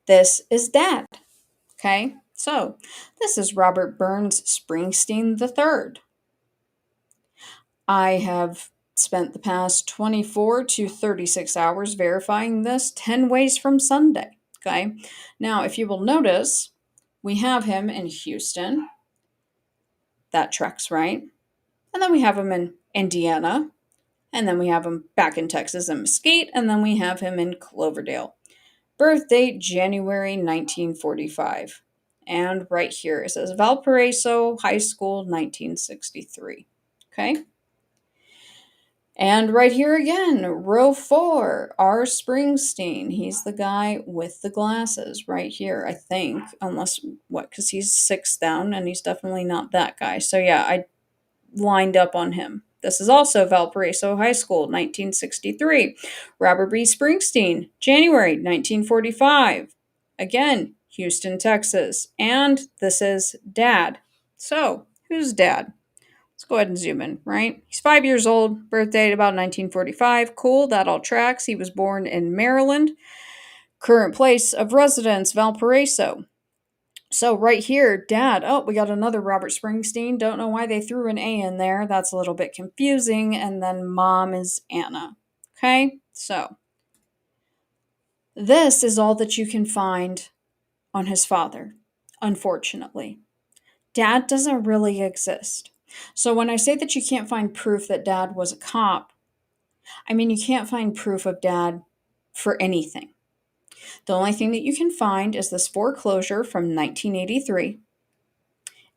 this is Dad. Okay? So, this is Robert Burns Springsteen III. I have spent the past 24 to 36 hours verifying this 10 ways from Sunday. Okay? Now, if you will notice, we have him in Houston. That tracks, right? And then we have him in Indiana. And then we have him back in Texas in Mesquite. And then we have him in Cloverdale. Birth date, January 1945. And right here it says Valparaiso High School, 1963. Okay? And right here again, row 4, R. Springsteen. He's the guy with the glasses right here, I think. Unless, because he's 6 down, and he's definitely not that guy. So yeah, I lined up on him. This is also Valparaiso High School, 1963. Robert B. Springsteen, January 1945. Again, Houston, Texas. And this is Dad. So, who's Dad? Let's go ahead and zoom in, right? He's 5 years old, birth date about 1945. Cool, that all tracks. He was born in Maryland. Current place of residence, Valparaiso. So right here, Dad, oh, we got another Robert Springsteen. Don't know why they threw an A in there. That's a little bit confusing. And then Mom is Anna. Okay, so this is all that you can find on his father, unfortunately. Dad doesn't really exist. So when I say that you can't find proof that Dad was a cop, I mean you can't find proof of Dad for anything. The only thing that you can find is this foreclosure from 1983,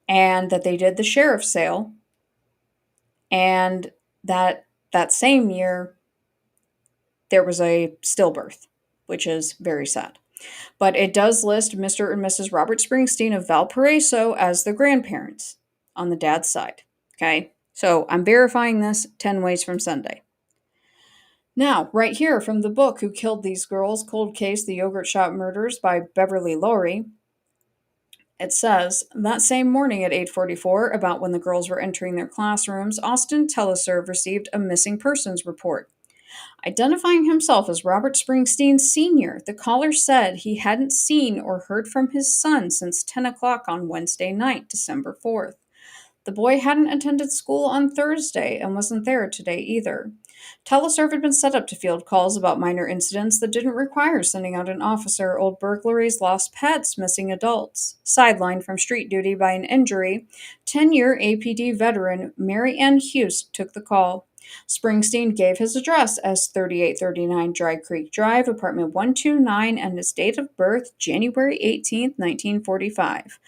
and that they did the sheriff's sale, and that same year there was a stillbirth, which is very sad. But it does list Mr. and Mrs. Robert Springsteen of Valparaiso as the grandparents on the dad's side. Okay, so I'm verifying this 10 ways from Sunday. Now, right here from the book Who Killed These Girls? Cold Case, The Yogurt Shop Murders by Beverly Laurie, it says, that same morning at 8:44, about when the girls were entering their classrooms, Austin Teleserve received a missing persons report. Identifying himself as Robert Springsteen Sr., the caller said he hadn't seen or heard from his son since 10 o'clock on Wednesday night, December 4th. The boy hadn't attended school on Thursday and wasn't there today either. Teleserve had been set up to field calls about minor incidents that didn't require sending out an officer: old burglaries, lost pets, missing adults. Sidelined from street duty by an injury, 10-year APD veteran Mary Ann Hughes took the call. Springsteen gave his address as 3839 Dry Creek Drive, apartment 129, and his date of birth, January 18th, 1945.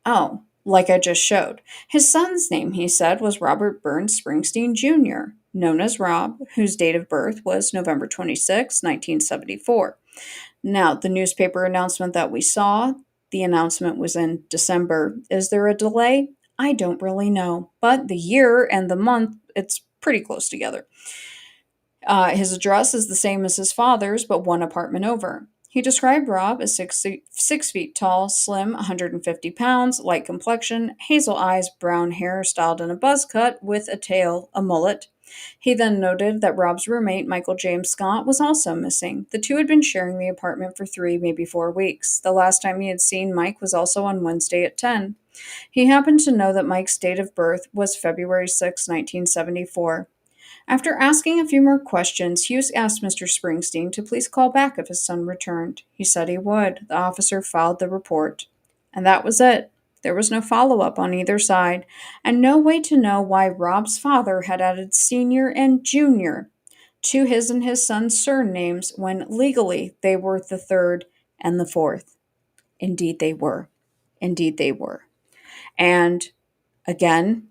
Oh, like I just showed. His son's name, he said, was Robert Burns Springsteen Jr., known as Rob, whose date of birth was November 26, 1974. Now, the newspaper announcement that we saw, the announcement was in December. Is there a delay? I don't really know, but the year and the month, it's pretty close together. His address is the same as his father's, but one apartment over. He described Rob as 6 feet tall, slim, 150 pounds, light complexion, hazel eyes, brown hair styled in a buzz cut with a tail, a mullet. He then noted that Rob's roommate, Michael James Scott, was also missing. The two had been sharing the apartment for 3, maybe 4 weeks. The last time he had seen Mike was also on Wednesday at 10. He happened to know that Mike's date of birth was February 6, 1974. After asking a few more questions, Hughes asked Mr. Springsteen to please call back if his son returned. He said he would. The officer filed the report. And that was it. There was no follow-up on either side, and no way to know why Rob's father had added senior and junior to his and his son's surnames when legally they were the third and the fourth. Indeed they were. Indeed they were. And again,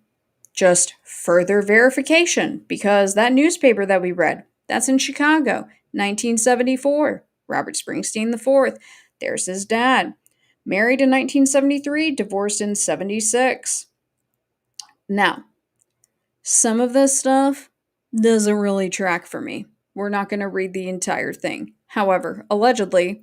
just further verification, because that newspaper that we read, that's in Chicago, 1974. Robert Springsteen IV. There's his dad. Married in 1973, divorced in 76. Now, some of this stuff doesn't really track for me. We're not going to read the entire thing. However, allegedly,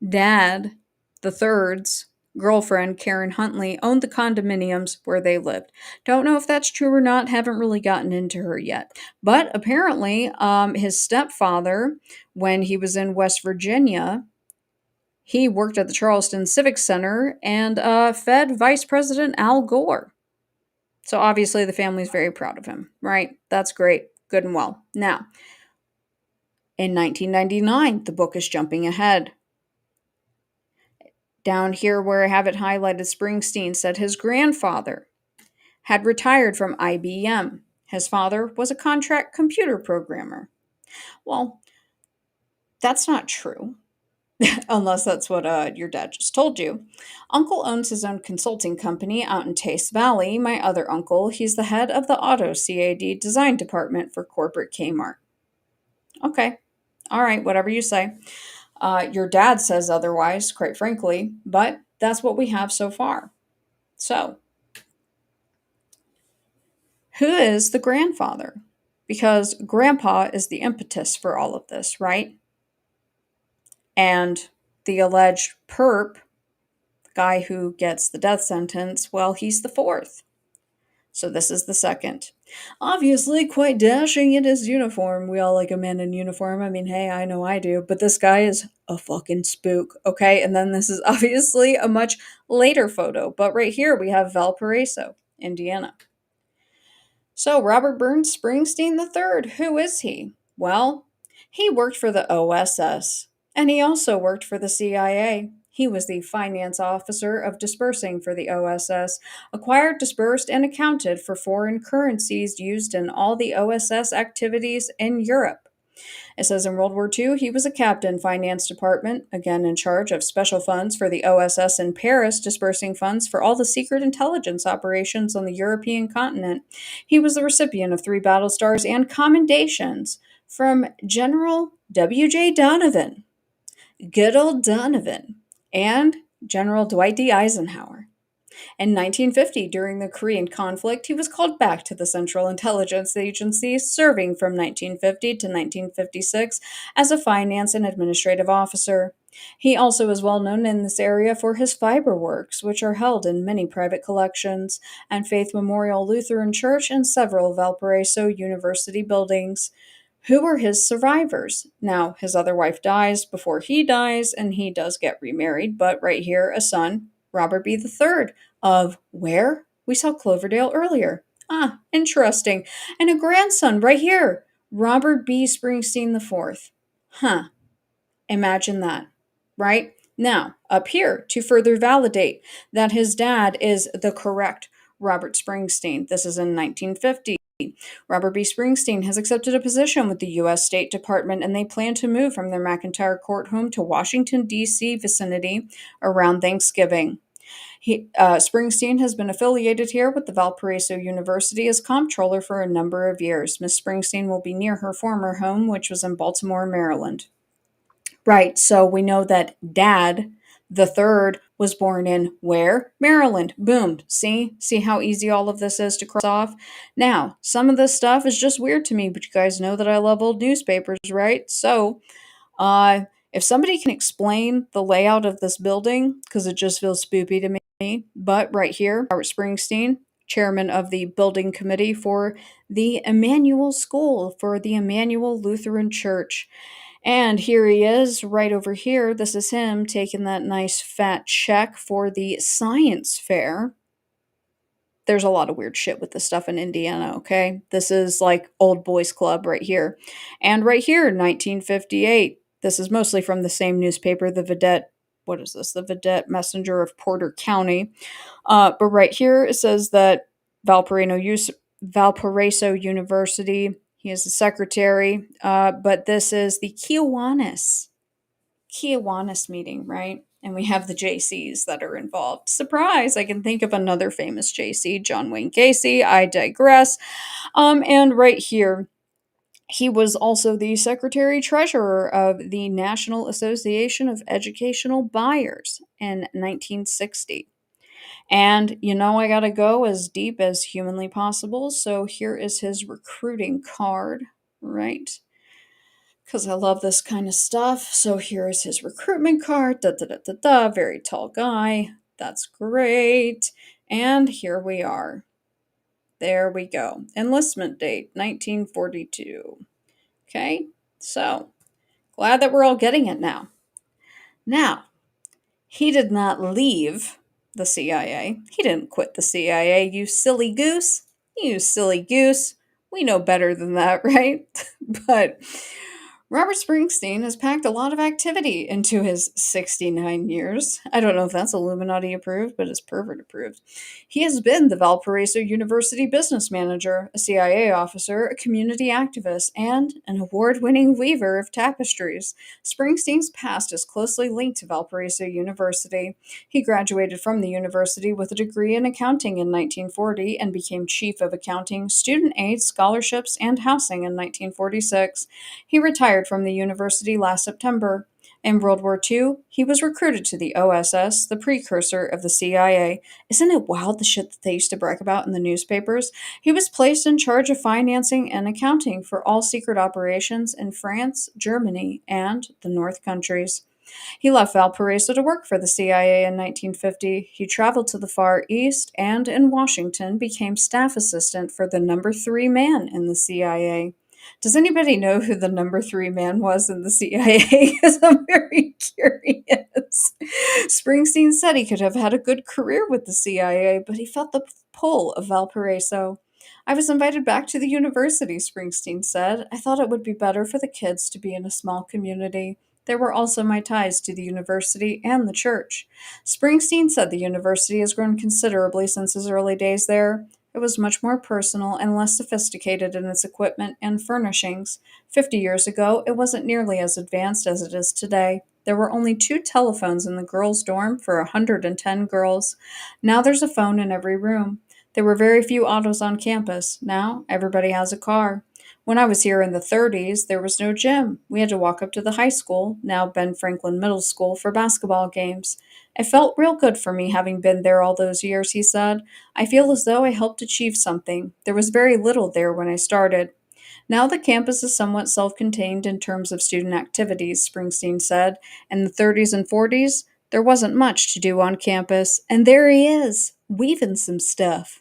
Dad, the third's girlfriend, Karen Huntley, owned the condominiums where they lived. Don't know if that's true or not. Haven't really gotten into her yet. But apparently, his stepfather, when he was in West Virginia, he worked at the Charleston Civic Center and fed Vice President Al Gore. So obviously the family's very proud of him, right? That's great. Good and well. Now, in 1999, the book is jumping ahead. Down here where I have it highlighted, Springsteen said his grandfather had retired from IBM. His father was a contract computer programmer. Well, that's not true. Unless that's what your dad just told you. Uncle owns his own consulting company out in Tace Valley. My other uncle, he's the head of the Auto CAD design department for corporate Kmart. Okay. All right, whatever you say. Your dad says otherwise, quite frankly, but that's what we have so far. So, who is the grandfather? Because grandpa is the impetus for all of this, right? And the alleged perp, the guy who gets the death sentence, well, he's the fourth. So this is the second. Obviously, quite dashing in his uniform. We all like a man in uniform. I mean, hey, I know I do. But this guy is a fucking spook, okay? And then this is obviously a much later photo. But right here we have Valparaiso, Indiana. So Robert Burns Springsteen III, who is he? Well, he worked for the OSS, and he also worked for the CIA. He was the finance officer of dispersing for the OSS, acquired, dispersed, and accounted for foreign currencies used in all the OSS activities in Europe. It says in World War II, he was a captain, finance department, again in charge of special funds for the OSS in Paris, dispersing funds for all the secret intelligence operations on the European continent. He was the recipient of 3 battle stars and commendations from General W.J. Donovan, good old Donovan, and General Dwight D. Eisenhower. In 1950, during the Korean conflict, he was called back to the Central Intelligence Agency, serving from 1950 to 1956 as a finance and administrative officer. He also is well known in this area for his fiber works, which are held in many private collections, and Faith Memorial Lutheran Church and several Valparaiso University buildings. Who are his survivors? Now, his other wife dies before he dies, and he does get remarried, but right here, a son, Robert B. III, of where? We saw Cloverdale earlier. Ah, interesting. And a grandson right here, Robert B. Springsteen IV. Huh. Imagine that, right? Now, up here, to further validate that his dad is the correct Robert Springsteen. This is in 1950. Robert B. Springsteen has accepted a position with the U.S. State Department, and they plan to move from their McIntyre Court home to Washington, D.C. vicinity around Thanksgiving. Springsteen has been affiliated here with the Valparaiso University as comptroller for a number of years. Miss Springsteen will be near her former home, which was in Baltimore, Maryland. Right, so we know that Dad, the third, was born in where? Maryland. Boom. See how easy all of this is to cross off? Now, some of this stuff is just weird to me, but you guys know that I love old newspapers, right? So, If somebody can explain the layout of this building, because it just feels spoopy to me, but right here, Robert Springsteen, chairman of the building committee for the Emmanuel School for the Emmanuel Lutheran Church. And here he is, right over here. This is him taking that nice fat check for the science fair. There's a lot of weird shit with this stuff in Indiana, okay? This is like old boys club right here. And right here, 1958. This is mostly from the same newspaper, the Vedette. What is this? The Vedette Messenger of Porter County. But right here, it says that Valparaiso University, he is the secretary. But this is the Kiwanis meeting, right? And we have the JCs that are involved. Surprise! I can think of another famous JC, John Wayne Gacy. I digress. And right here, he was also the secretary treasurer of the National Association of Educational Buyers in 1960. And I gotta go as deep as humanly possible. So here is his recruiting card, right? Because I love this kind of stuff. So here is his recruitment card. Da da da da da. Very tall guy. That's great. And here we are. There we go. Enlistment date 1942. Okay, so glad that we're all getting it now. Now, he did not leave the CIA. He didn't quit the CIA, you silly goose. You silly goose. We know better than that, right? But Robert Springsteen has packed a lot of activity into his 69 years. I don't know if that's Illuminati approved, but it's pervert approved. He has been the Valparaiso University business manager, a CIA officer, a community activist, and an award-winning weaver of tapestries. Springsteen's past is closely linked to Valparaiso University. He graduated from the university with a degree in accounting in 1940 and became chief of accounting, student aid, scholarships, and housing in 1946. He retired from the university last September. In World War II, he was recruited to the OSS, the precursor of the CIA. Isn't it wild the shit that they used to brag about in the newspapers? He was placed in charge of financing and accounting for all secret operations in France, Germany, and the North countries. He left Valparaiso to work for the CIA in 1950. He traveled to the Far East and in Washington became staff assistant for the number 3 man in the CIA. Does anybody know who the number 3 man was in the CIA? Because I'm very curious. Springsteen said he could have had a good career with the CIA, but he felt the pull of Valparaiso. I was invited back to the university, Springsteen said. I thought it would be better for the kids to be in a small community. There were also my ties to the university and the church. Springsteen said the university has grown considerably since his early days there. It was much more personal and less sophisticated in its equipment and furnishings. 50 years ago, it wasn't nearly as advanced as it is today. There were only 2 telephones in the girls' dorm for 110 girls. Now there's a phone in every room. There were very few autos on campus. Now everybody has a car. When I was here in the 30s, there was no gym. We had to walk up to the high school, now Ben Franklin Middle School, for basketball games. It felt real good for me having been there all those years, he said. I feel as though I helped achieve something. There was very little there when I started. Now the campus is somewhat self-contained in terms of student activities, Springsteen said. In the 30s and 40s, there wasn't much to do on campus. And there he is, weaving some stuff.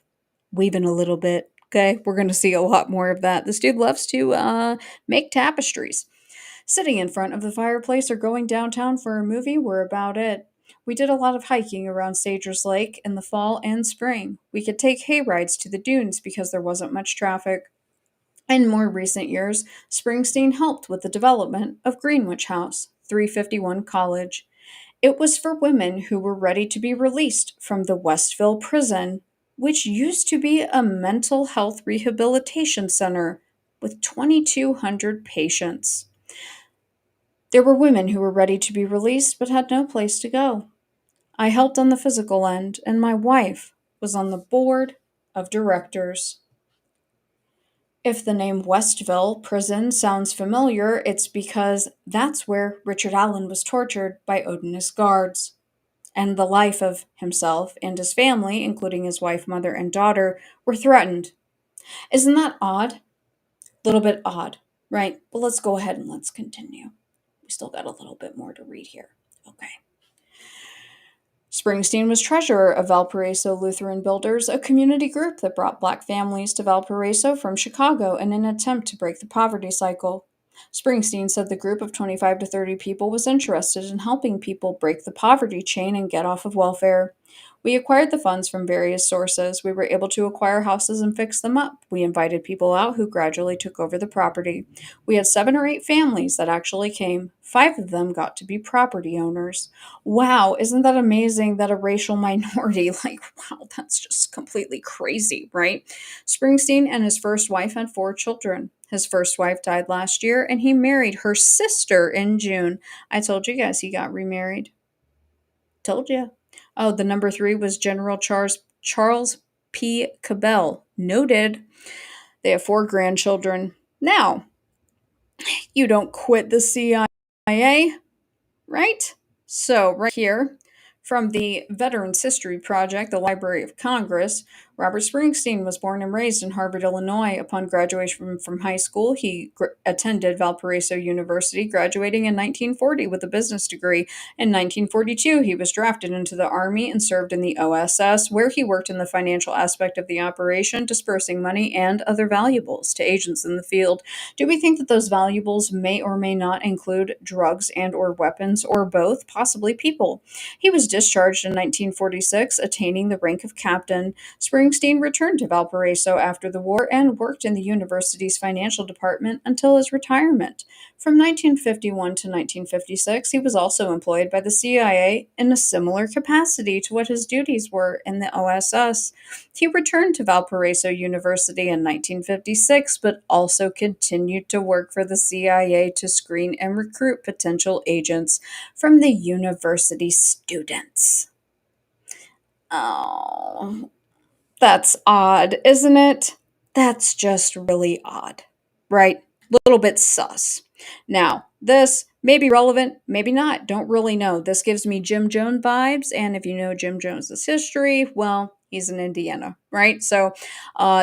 Weaving a little bit. Okay, we're going to see a lot more of that. This dude loves to make tapestries. Sitting in front of the fireplace or going downtown for a movie were about it. We did a lot of hiking around Sagers Lake in the fall and spring. We could take hay rides to the dunes because there wasn't much traffic. In more recent years, Springsteen helped with the development of Greenwich House, 351 College. It was for women who were ready to be released from the Westville prison, which used to be a mental health rehabilitation center with 2,200 patients. There were women who were ready to be released but had no place to go. I helped on the physical end, and my wife was on the board of directors. If the name Westville Prison sounds familiar, it's because that's where Richard Allen was tortured by Odinist guards. And the life of himself and his family, including his wife, mother, and daughter, were threatened. Isn't that odd? A little bit odd, right? But let's go ahead and let's continue. We still got a little bit more to read here. Okay. Springsteen was treasurer of Valparaiso Lutheran Builders, a community group that brought Black families to Valparaiso from Chicago in an attempt to break the poverty cycle. Springsteen said the group of 25 to 30 people was interested in helping people break the poverty chain and get off of welfare. We acquired the funds from various sources. We were able to acquire houses and fix them up. We invited people out who gradually took over the property. We had 7 or 8 families that actually came. 5 of them got to be property owners. Wow, isn't that amazing that a racial minority, wow, that's just completely crazy, right? Springsteen and his first wife had 4 children. His first wife died last year, and he married her sister in June. I told you guys he got remarried. Told you. Oh, the number 3 was General Charles P. Cabell. Noted. They have 4 grandchildren. Now, you don't quit the CIA, right? So, right here, from the Veterans History Project, the Library of Congress, Robert Springsteen was born and raised in Harvard, Illinois. Upon graduation from high school, he attended Valparaiso University, graduating in 1940 with a business degree. In 1942, he was drafted into the Army and served in the OSS, where he worked in the financial aspect of the operation, dispersing money and other valuables to agents in the field. Do we think that those valuables may or may not include drugs and or weapons, or both, possibly people? He was discharged in 1946, attaining the rank of captain. Springsteen returned to Valparaiso after the war and worked in the university's financial department until his retirement. From 1951 to 1956, he was also employed by the CIA in a similar capacity to what his duties were in the OSS. He returned to Valparaiso University in 1956, but also continued to work for the CIA to screen and recruit potential agents from the university students. Oh, that's odd, isn't it? That's just really odd, right? Little bit sus. Now, this may be relevant, maybe not. Don't really know. This gives me Jim Jones vibes, and if you know Jim Jones's history, well, he's in Indiana, right? So,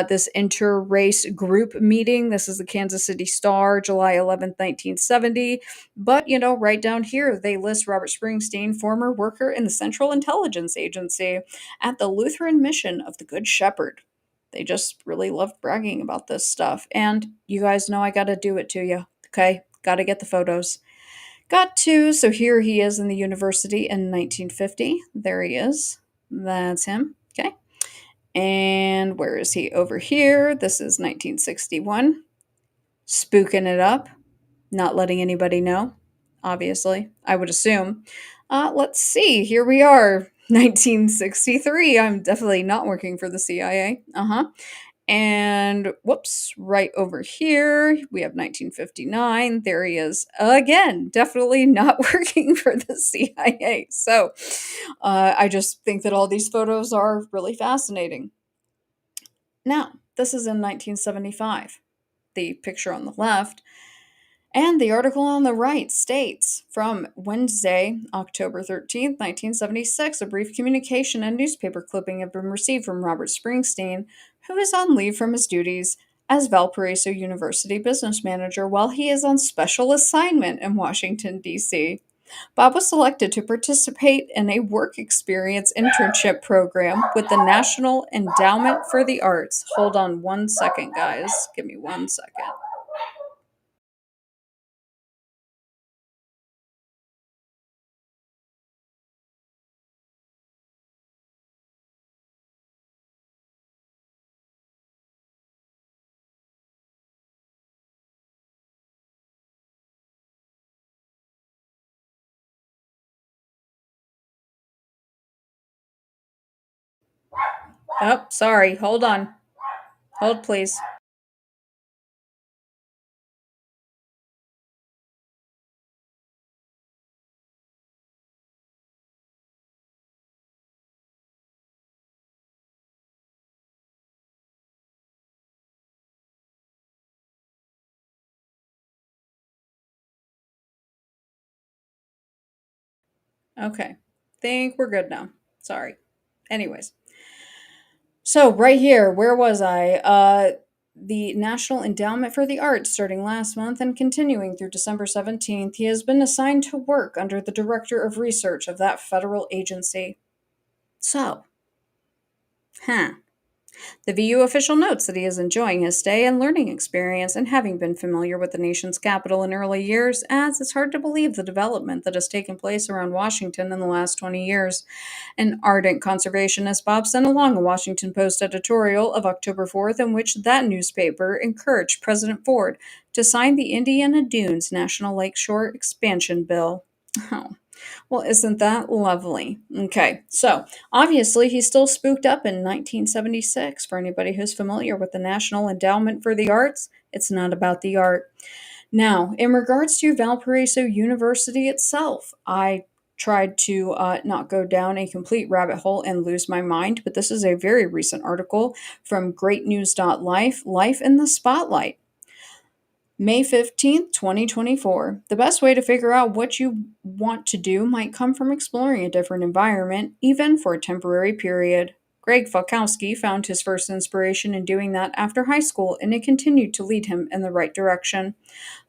this inter-race group meeting. This is the Kansas City Star, July 11th, 1970. But right down here, they list Robert Springsteen, former worker in the Central Intelligence Agency at the Lutheran Mission of the Good Shepherd. They just really love bragging about this stuff. And you guys know I got to do it to you. Okay? Got to get the photos. Got to. So here he is in the university in 1950. There he is. That's him. Okay. And where is he? Over here. This is 1961. Spooking it up. Not letting anybody know. Obviously. I would assume. Let's see. Here we are. 1963. I'm definitely not working for the CIA. And whoops, right over here, we have 1959. There he is again, definitely not working for the CIA. So I just think that all these photos are really fascinating. Now, this is in 1975. The picture on the left. And the article on the right states from Wednesday, October 13th, 1976, a brief communication and newspaper clipping have been received from Robert Springsteen, who is on leave from his duties as Valparaiso University business manager while he is on special assignment in Washington, D.C. Bob was selected to participate in a work experience internship program with the National Endowment for the Arts. Hold on one second, guys. Give me 1 second. Oh, sorry. Hold on. Hold, please. Okay. Think we're good now. Sorry. Anyways. So right here, where was I? the National Endowment for the Arts starting last month and continuing through December 17th. He has been assigned to work under the Director of Research of that federal agency. So, The VU official notes that he is enjoying his stay and learning experience, and having been familiar with the nation's capital in early years, adds it's hard to believe the development that has taken place around Washington in the last 20 years. An ardent conservationist, Bob sent along a Washington Post editorial of October 4th in which that newspaper encouraged President Ford to sign the Indiana Dunes National Lakeshore Expansion Bill. Oh, well, isn't that lovely? Okay, so obviously he's still spooked up in 1976. For anybody who's familiar with the National Endowment for the Arts, it's not about the art. Now, in regards to Valparaiso University itself, I tried to not go down a complete rabbit hole and lose my mind, but this is a very recent article from greatnews.life, Life in the Spotlight. May 15th, 2024. The best way to figure out what you want to do might come from exploring a different environment, even for a temporary period. Greg Falkowski found his first inspiration in doing that after high school, and it continued to lead him in the right direction.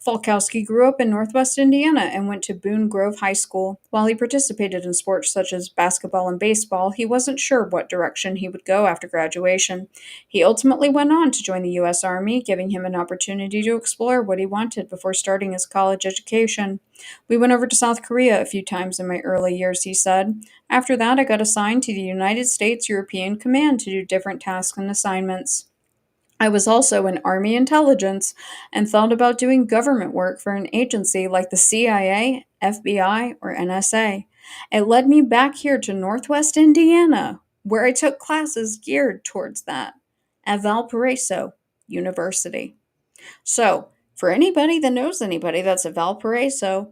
Falkowski grew up in Northwest Indiana and went to Boone Grove High School. While he participated in sports such as basketball and baseball, he wasn't sure what direction he would go after graduation. He ultimately went on to join the U.S. Army, giving him an opportunity to explore what he wanted before starting his college education. We went over to South Korea a few times in my early years, he said. After that, I got assigned to the United States European Command to do different tasks and assignments. I was also in Army intelligence and thought about doing government work for an agency like the CIA, FBI, or NSA. It led me back here to Northwest Indiana, where I took classes geared towards that at Valparaiso University. So, for anybody that knows anybody that's at Valparaiso,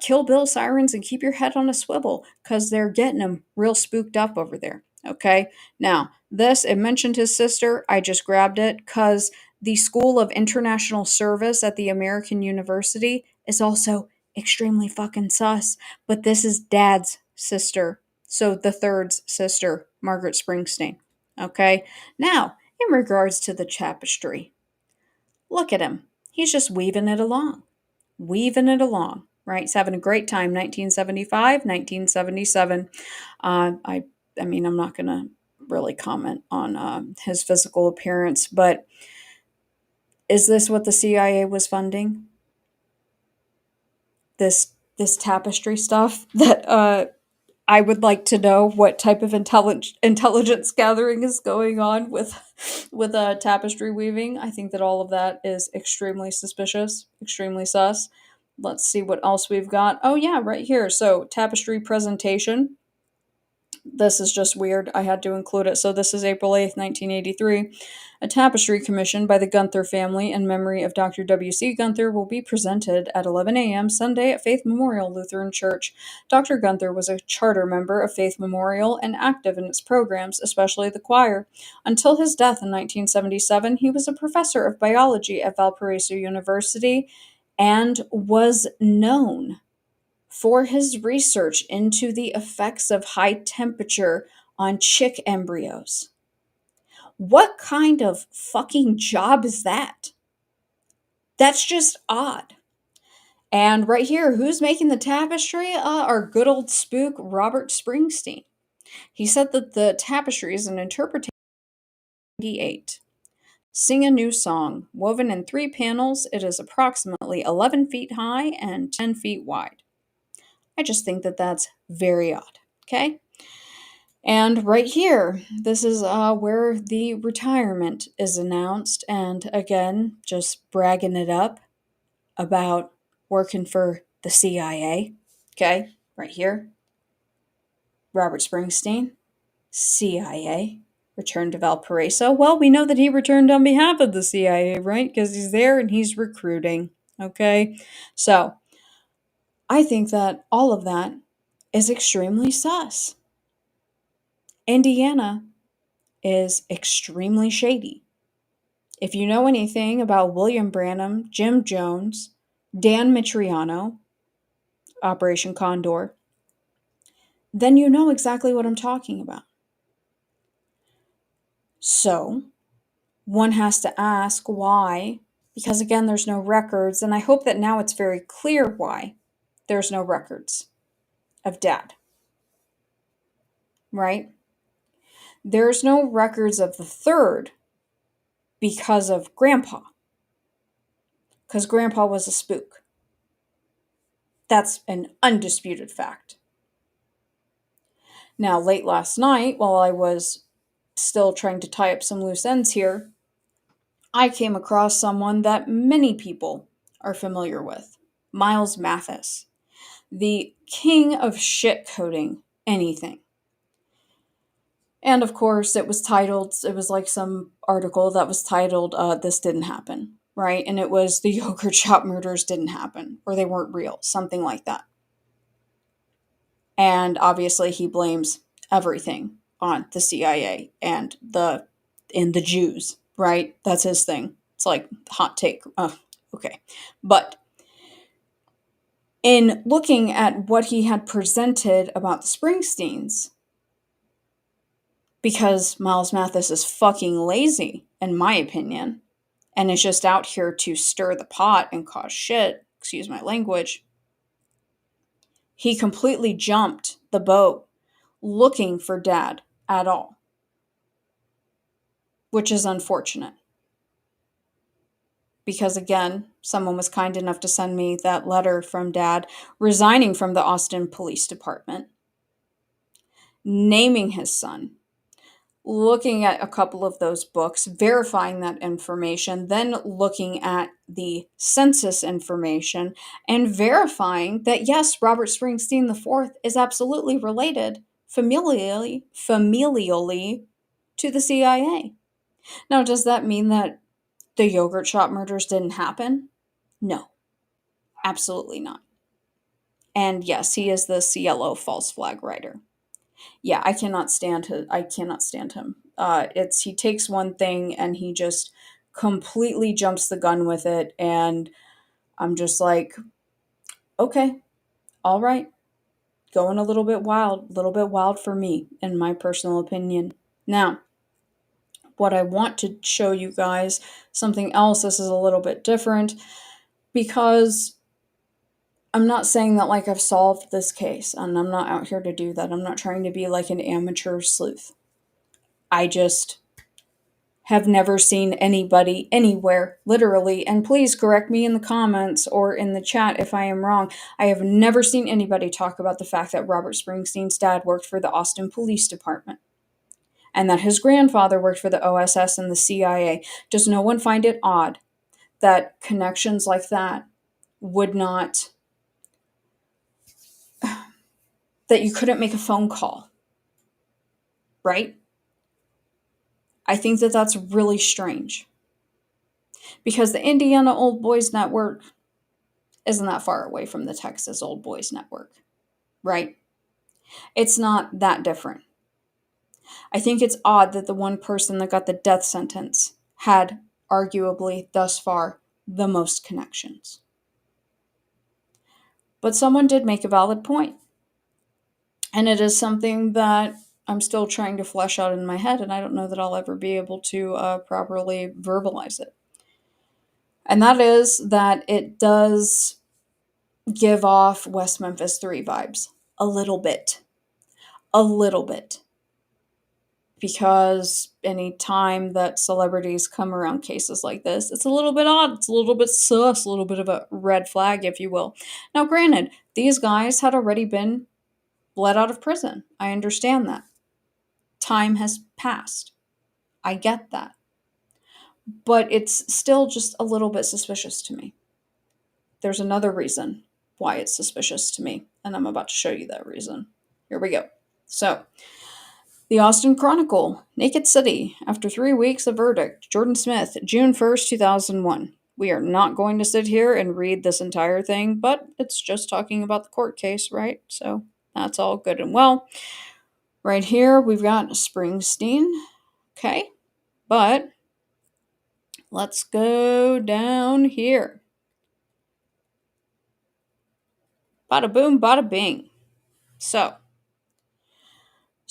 kill Bill sirens and keep your head on a swivel because they're getting them real spooked up over there. Okay? Now, it mentioned his sister. I just grabbed it because the School of International Service at the American University is also extremely fucking sus. But this is Dad's sister. So, the third's sister, Margaret Springsteen. Okay? Now, in regards to the tapestry, look at him. He's just weaving it along. Weaving it along, right? He's having a great time. 1975, 1977. I mean, I'm not going to really comment on his physical appearance, but is this what the CIA was funding? This tapestry stuff that I would like to know what type of intelligence gathering is going on with tapestry weaving. I think that all of that is extremely suspicious, extremely sus. Let's see what else we've got. Oh yeah, right here. So tapestry presentation. This is just weird. I had to include it. So this is April 8th, 1983. A tapestry commissioned by the Gunther family in memory of Dr. W.C. Gunther will be presented at 11 a.m. Sunday at Faith Memorial Lutheran Church. Dr. Gunther was a charter member of Faith Memorial and active in its programs, especially the choir. Until his death in 1977, he was a professor of biology at Valparaiso University and was known for his research into the effects of high temperature on chick embryos. What kind of fucking job is that? That's just odd. And right here, who's making the tapestry? Our good old spook, Robert Springsteen. He said that the tapestry is an interpretation of 98. Sing a new song. Woven in 3 panels, it is approximately 11 feet high and 10 feet wide. I just think that that's very odd, okay? And right here, this is where the retirement is announced. And again, just bragging it up about working for the CIA, okay? Right here. Robert Springsteen, CIA, returned to Valparaiso. Well, we know that he returned on behalf of the CIA, right? Because he's there and he's recruiting, okay? So, I think that all of that is extremely sus. Indiana is extremely shady. If you know anything about William Branham, Jim Jones, Dan Mitriano, Operation Condor, then you know exactly what I'm talking about. So, one has to ask why, because again, there's no records, and I hope that now it's very clear why there's no records of Dad, right? There's no records of the third because of Grandpa, because Grandpa was a spook. That's an undisputed fact. Now, late last night, while I was still trying to tie up some loose ends here, I came across someone that many people are familiar with, Miles Mathis, the king of shit coding anything. And of course, it was like some article that was titled, This Didn't Happen, right? And it was the yogurt shop murders didn't happen, or they weren't real, something like that. And obviously, he blames everything on the CIA and the Jews, right? That's his thing. It's like hot take. Okay. But in looking at what he had presented about the Springsteens, because Miles Mathis is fucking lazy, in my opinion, and is just out here to stir the pot and cause shit, excuse my language, he completely jumped the boat looking for Dad at all, which is unfortunate. Because again, someone was kind enough to send me that letter from Dad resigning from the Austin Police Department, naming his son, looking at a couple of those books, verifying that information, then looking at the census information and verifying that yes, Robert Springsteen IV is absolutely related familially to the CIA. Now, does that mean that the yogurt shop murders didn't happen? No, absolutely not. And yes, he is the Cielo false flag writer. Yeah, I cannot stand him. It's he takes one thing and he just completely jumps the gun with it, and I'm just like, okay, all right, going a little bit wild for me, in my personal opinion. Now, what I want to show you guys, something else, this is a little bit different, because I'm not saying that like I've solved this case, and I'm not out here to do that. I'm not trying to be like an amateur sleuth. I just have never seen anybody anywhere, literally, and please correct me in the comments or in the chat if I am wrong. I have never seen anybody talk about the fact that Robert Springsteen's dad worked for the Austin Police Department and that his grandfather worked for the OSS and the CIA. Does no one find it odd that connections like that would not, that you couldn't make a phone call, right? I think that that's really strange, because the Indiana Old Boys Network isn't that far away from the Texas Old Boys Network, right? It's not that different. I think it's odd that the one person that got the death sentence had arguably thus far the most connections. But someone did make a valid point. And it is something that I'm still trying to flesh out in my head, and I don't know that I'll ever be able to properly verbalize it. And that is that it does give off West Memphis 3 vibes. A little bit. A little bit. Because any time that celebrities come around cases like this, it's a little bit odd. It's a little bit sus, a little bit of a red flag, if you will. Now, granted, these guys had already been let out of prison. I understand that. Time has passed. I get that. But it's still just a little bit suspicious to me. There's another reason why it's suspicious to me, and I'm about to show you that reason. Here we go. So, the Austin Chronicle, Naked City, after 3 weeks of verdict, Jordan Smith, June 1st, 2001. We are not going to sit here and read this entire thing, but it's just talking about the court case, right? So that's all good and well. Right here, we've got Springsteen. Okay, but let's go down here. Bada boom, bada bing. So,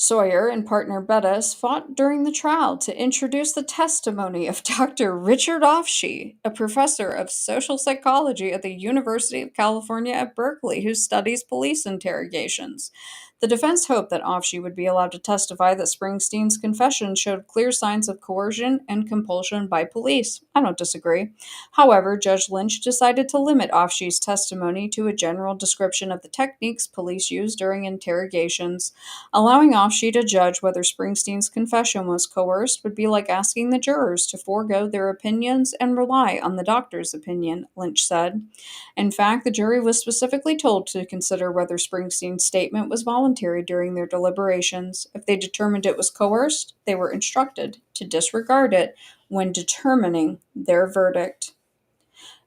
Sawyer and partner Bettis fought during the trial to introduce the testimony of Dr. Richard Offshee, a professor of social psychology at the University of California at Berkeley who studies police interrogations. The defense hoped that Offshee would be allowed to testify that Springsteen's confession showed clear signs of coercion and compulsion by police. I don't disagree. However, Judge Lynch decided to limit Offshee's testimony to a general description of the techniques police used during interrogations. Allowing Offshee to judge whether Springsteen's confession was coerced would be like asking the jurors to forego their opinions and rely on the doctor's opinion, Lynch said. In fact, the jury was specifically told to consider whether Springsteen's statement was voluntary during their deliberations. If they determined it was coerced, they were instructed to disregard it when determining their verdict.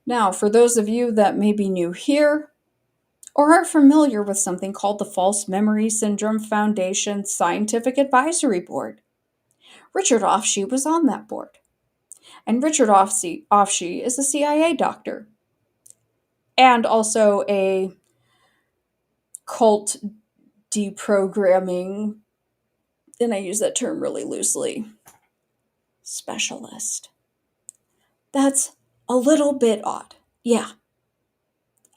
Now, for those of you that may be new here, or are familiar with something called the False Memory Syndrome Foundation Scientific Advisory Board, Richard Offshee was on that board. And Richard Offshee is a CIA doctor and also a cult deprogramming, and I use that term really loosely, specialist. That's a little bit odd. Yeah.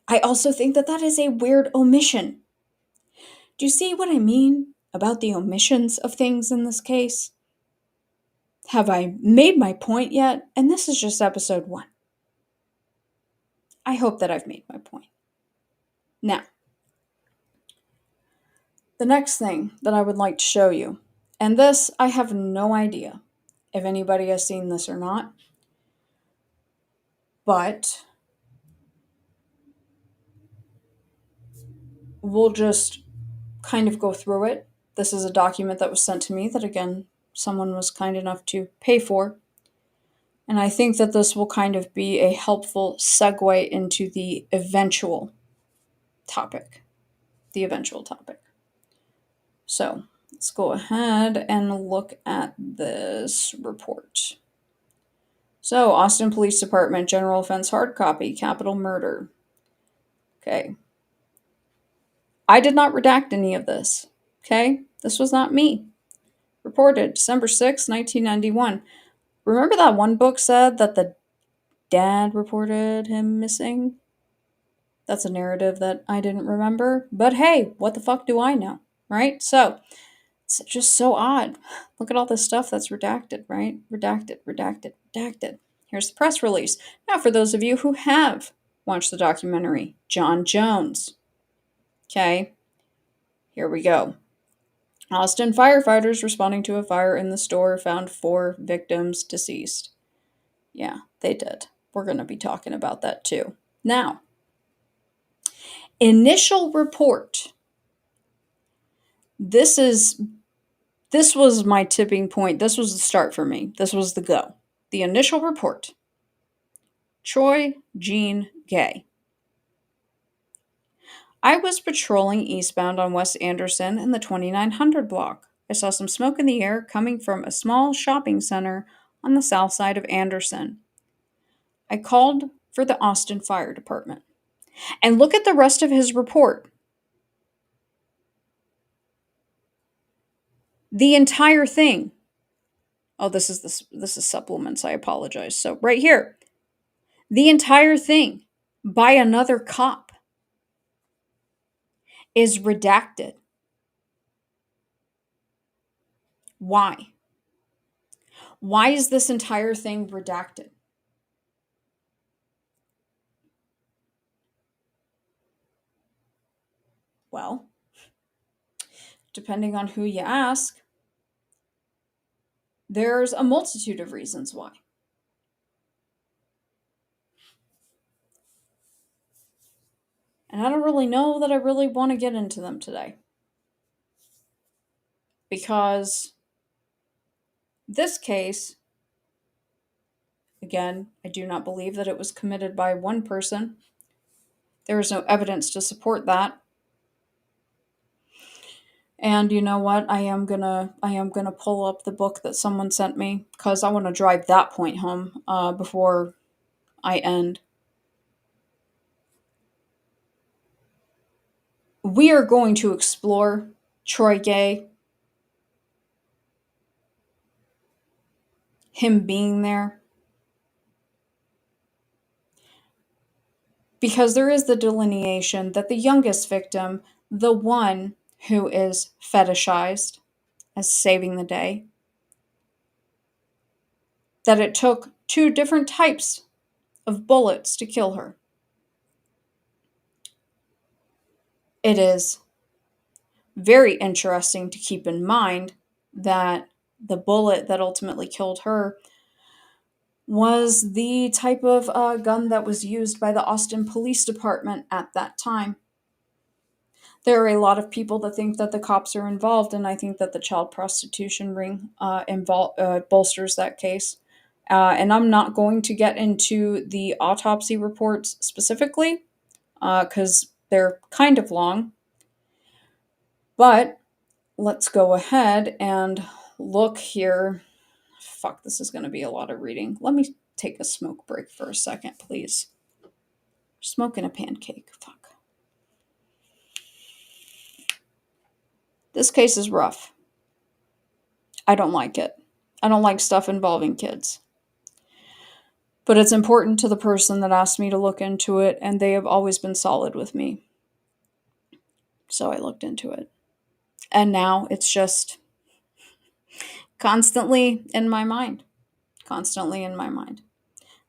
I also think that that is a weird omission. Do you see what I mean about the omissions of things in this case? Have I made my point yet? And this is just episode 1. I hope that I've made my point. Now, the next thing that I would like to show you, and this I have no idea if anybody has seen this or not, but we'll just kind of go through it. This is a document that was sent to me that, again, someone was kind enough to pay for. And I think that this will kind of be a helpful segue into the eventual topic. So let's go ahead and look at this report. So, Austin Police Department, General Offense Hard Copy, Capital Murder. Okay. I did not redact any of this. Okay? This was not me. Reported December 6, 1991. Remember that one book said that the dad reported him missing? That's a narrative that I didn't remember. But hey, what the fuck do I know? Right? So, it's just so odd. Look at all this stuff that's redacted, right? Redacted. Here's the press release. Now, for those of you who have watched the documentary, John Jones. Okay, here we go. Austin firefighters responding to a fire in the store found 4 victims deceased. Yeah, they did. We're going to be talking about that too. Now, initial report. This was my tipping point. This was the start for me. This was the go. The initial report. Troy Jean Gay. I was patrolling eastbound on West Anderson in the 2900 block. I saw some smoke in the air coming from a small shopping center on the south side of Anderson. I called for the Austin Fire Department. And look at the rest of his report. The entire thing. Oh, this is supplements. I apologize. So right here. The entire thing by another cop is redacted. Why? Why is this entire thing redacted? Well, depending on who you ask, there's a multitude of reasons why. And I don't really know that I really want to get into them today. Because this case, again, I do not believe that it was committed by one person. There is no evidence to support that. And you know what? I am gonna pull up the book that someone sent me because I want to drive that point home before I end. We are going to explore Troy Gay him being there. Because there is the delineation that the youngest victim, the one who is fetishized as saving the day, that it took 2 different types of bullets to kill her. It is very interesting to keep in mind that the bullet that ultimately killed her was the type of gun that was used by the Austin Police Department at that time. There are a lot of people that think that the cops are involved, and I think that the child prostitution ring bolsters that case. And I'm not going to get into the autopsy reports specifically because they're kind of long. But let's go ahead and look here. Fuck, this is going to be a lot of reading. Let me take a smoke break for a second, please. Smoking a pancake. Fuck. This case is rough. I don't like it. I don't like stuff involving kids. But it's important to the person that asked me to look into it, and they have always been solid with me. So I looked into it. And now it's just constantly in my mind. Constantly in my mind.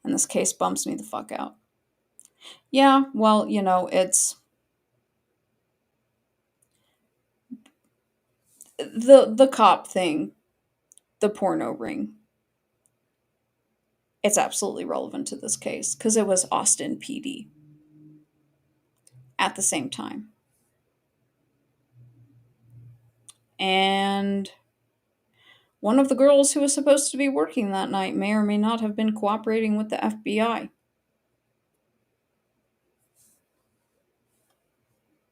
And this case bumps me the fuck out. Yeah, well, it's the cop thing, the porno ring. It's absolutely relevant to this case because it was Austin PD at the same time. And one of the girls who was supposed to be working that night may or may not have been cooperating with the FBI.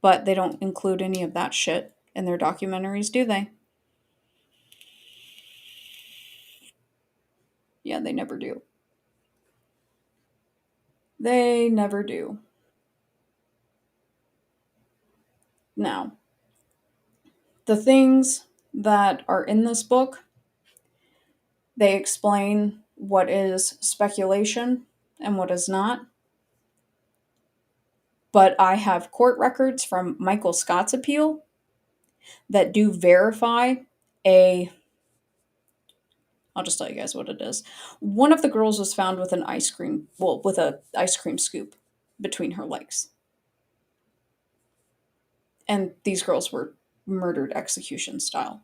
But they don't include any of that shit in their documentaries, do they? Yeah, they never do. They never do. Now, the things that are in this book, they explain what is speculation and what is not. But I have court records from Michael Scott's appeal that do verify I'll just tell you guys what it is. One of the girls was found with an ice cream scoop between her legs. And these girls were murdered execution style.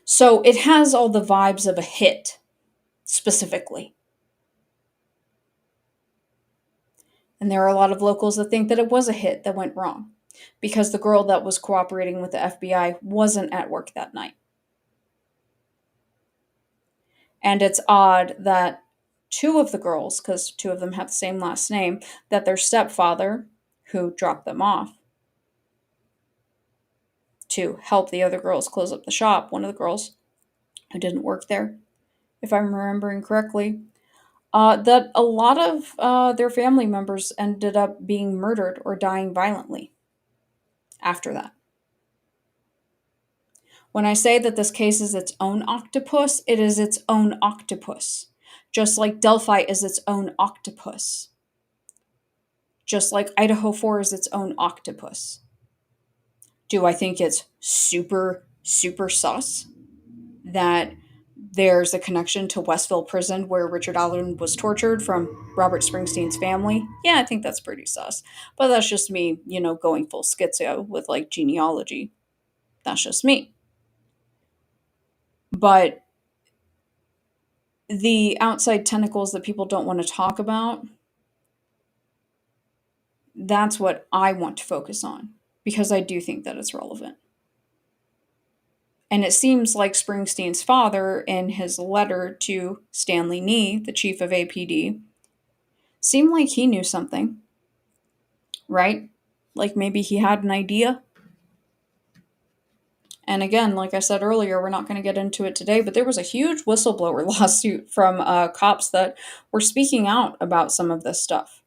So it has all the vibes of a hit, specifically. And there are a lot of locals that think that it was a hit that went wrong because the girl that was cooperating with the FBI wasn't at work that night. And it's odd that 2 of the girls, because 2 of them have the same last name, that their stepfather, who dropped them off to help the other girls close up the shop, one of the girls who didn't work there, if I'm remembering correctly, that a lot of their family members ended up being murdered or dying violently after that. When I say that this case is its own octopus, it is its own octopus. Just like Delphi is its own octopus. Just like Idaho 4 is its own octopus. Do I think it's super, super sus that there's a connection to Westville Prison where Richard Allen was tortured from Robert Springsteen's family? Yeah, I think that's pretty sus. But that's just me, going full schizo with like genealogy. That's just me. But the outside tentacles that people don't want to talk about, that's what I want to focus on because I do think that it's relevant. And it seems like Springsteen's father, in his letter to Stanley Nee, the chief of APD, seemed like he knew something, right? Like maybe he had an idea. And again, like I said earlier, we're not going to get into it today, but there was a huge whistleblower lawsuit from cops that were speaking out about some of this stuff.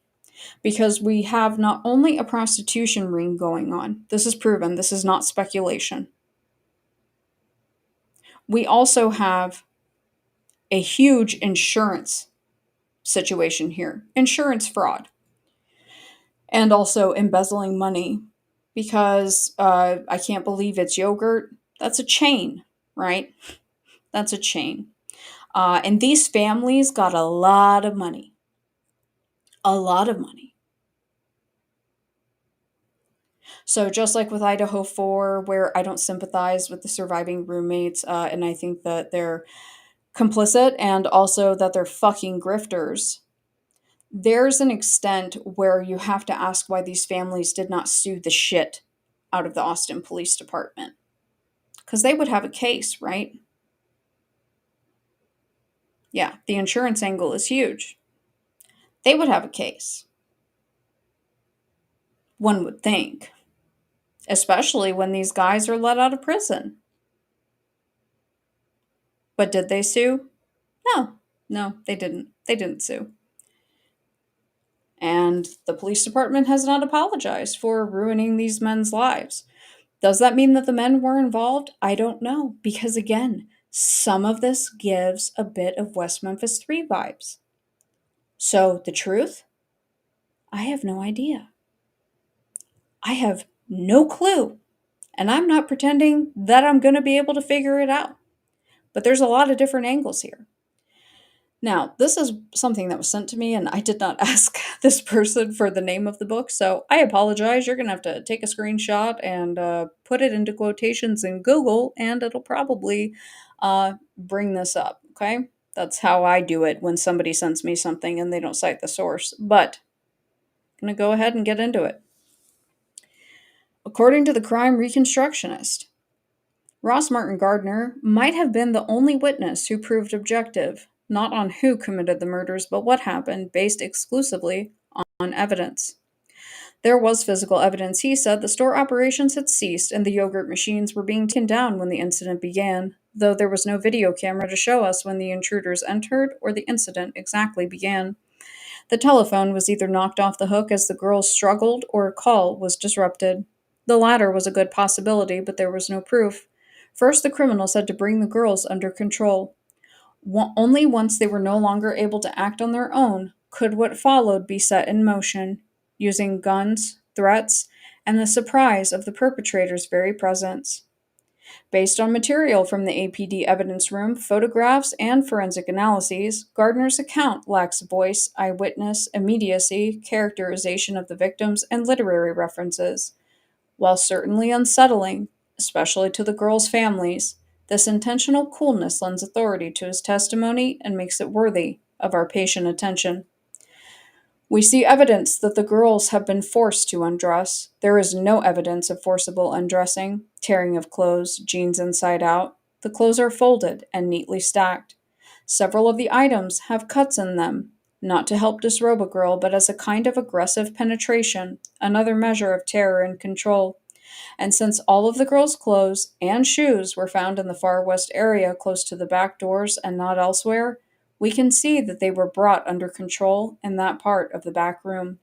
Because we have not only a prostitution ring going on, this is proven, this is not speculation. We also have a huge insurance situation here, insurance fraud, and also embezzling money because I can't believe it's yogurt. That's a chain, right? That's a chain. And these families got a lot of money. A lot of money. So just like with Idaho 4, where I don't sympathize with the surviving roommates, and I think that they're complicit and also that they're fucking grifters, there's an extent where you have to ask why these families did not sue the shit out of the Austin Police Department. Because they would have a case, right? Yeah, the insurance angle is huge. They would have a case. One would think. Especially when these guys are let out of prison. But did they sue? No, they didn't. They didn't sue. And the police department has not apologized for ruining these men's lives. Does that mean that the men were involved? I don't know. Because again, some of this gives a bit of West Memphis 3 vibes. So the truth? I have no idea. I have no clue. And I'm not pretending that I'm going to be able to figure it out. But there's a lot of different angles here. Now, this is something that was sent to me, and I did not ask this person for the name of the book, so I apologize. You're going to have to take a screenshot and put it into quotations in Google, and it'll probably bring this up, okay? That's how I do it when somebody sends me something and they don't cite the source. But I'm going to go ahead and get into it. According to the crime reconstructionist, Ross Martin Gardner might have been the only witness who proved objective, not on who committed the murders, but what happened, based exclusively on evidence. There was physical evidence, he said. The store operations had ceased and the yogurt machines were being taken down when the incident began, though there was no video camera to show us when the intruders entered or the incident exactly began. The telephone was either knocked off the hook as the girls struggled or a call was disrupted. The latter was a good possibility, but there was no proof. First, the criminals had to bring the girls under control. Only once they were no longer able to act on their own could what followed be set in motion, using guns, threats, and the surprise of the perpetrator's very presence. Based on material from the APD evidence room, photographs, and forensic analyses, Gardner's account lacks voice, eyewitness, immediacy, characterization of the victims, and literary references. While certainly unsettling, especially to the girls' families, this intentional coolness lends authority to his testimony and makes it worthy of our patient attention. We see evidence that the girls have been forced to undress. There is no evidence of forcible undressing, tearing of clothes, jeans inside out. The clothes are folded and neatly stacked. Several of the items have cuts in them, not to help disrobe a girl, but as a kind of aggressive penetration, another measure of terror and control. And since all of the girls' clothes and shoes were found in the far west area close to the back doors and not elsewhere, we can see that they were brought under control in that part of the back room.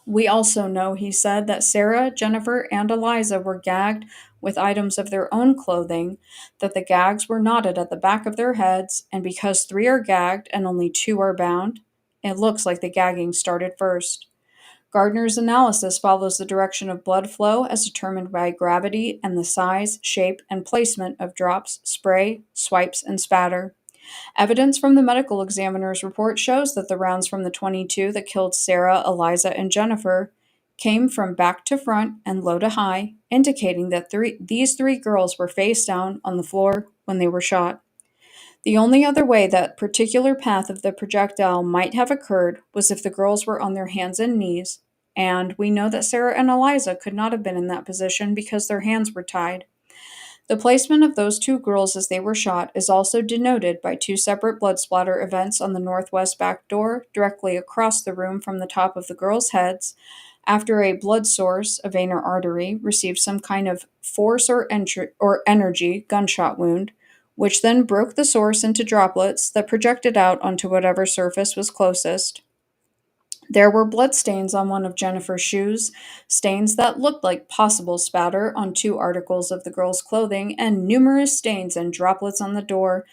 We also know, he said, that Sarah, Jennifer, and Eliza were gagged with items of their own clothing, that the gags were knotted at the back of their heads, and because 3 are gagged and only 2 are bound, it looks like the gagging started first. Gardner's analysis follows the direction of blood flow as determined by gravity and the size, shape, and placement of drops, spray, swipes, and spatter. Evidence from the medical examiner's report shows that the rounds from the .22 that killed Sarah, Eliza, and Jennifer came from back to front and low to high, indicating that these 3 girls were face down on the floor when they were shot. The only other way that particular path of the projectile might have occurred was if the girls were on their hands and knees, and we know that Sarah and Eliza could not have been in that position because their hands were tied. The placement of those 2 girls as they were shot is also denoted by 2 separate blood splatter events on the northwest back door, directly across the room from the top of the girls' heads, after a blood source, a vein or artery, received some kind of force or energy gunshot wound, which then broke the source into droplets that projected out onto whatever surface was closest. There were blood stains on one of Jennifer's shoes, stains that looked like possible spatter on 2 articles of the girl's clothing, and numerous stains and droplets on the door,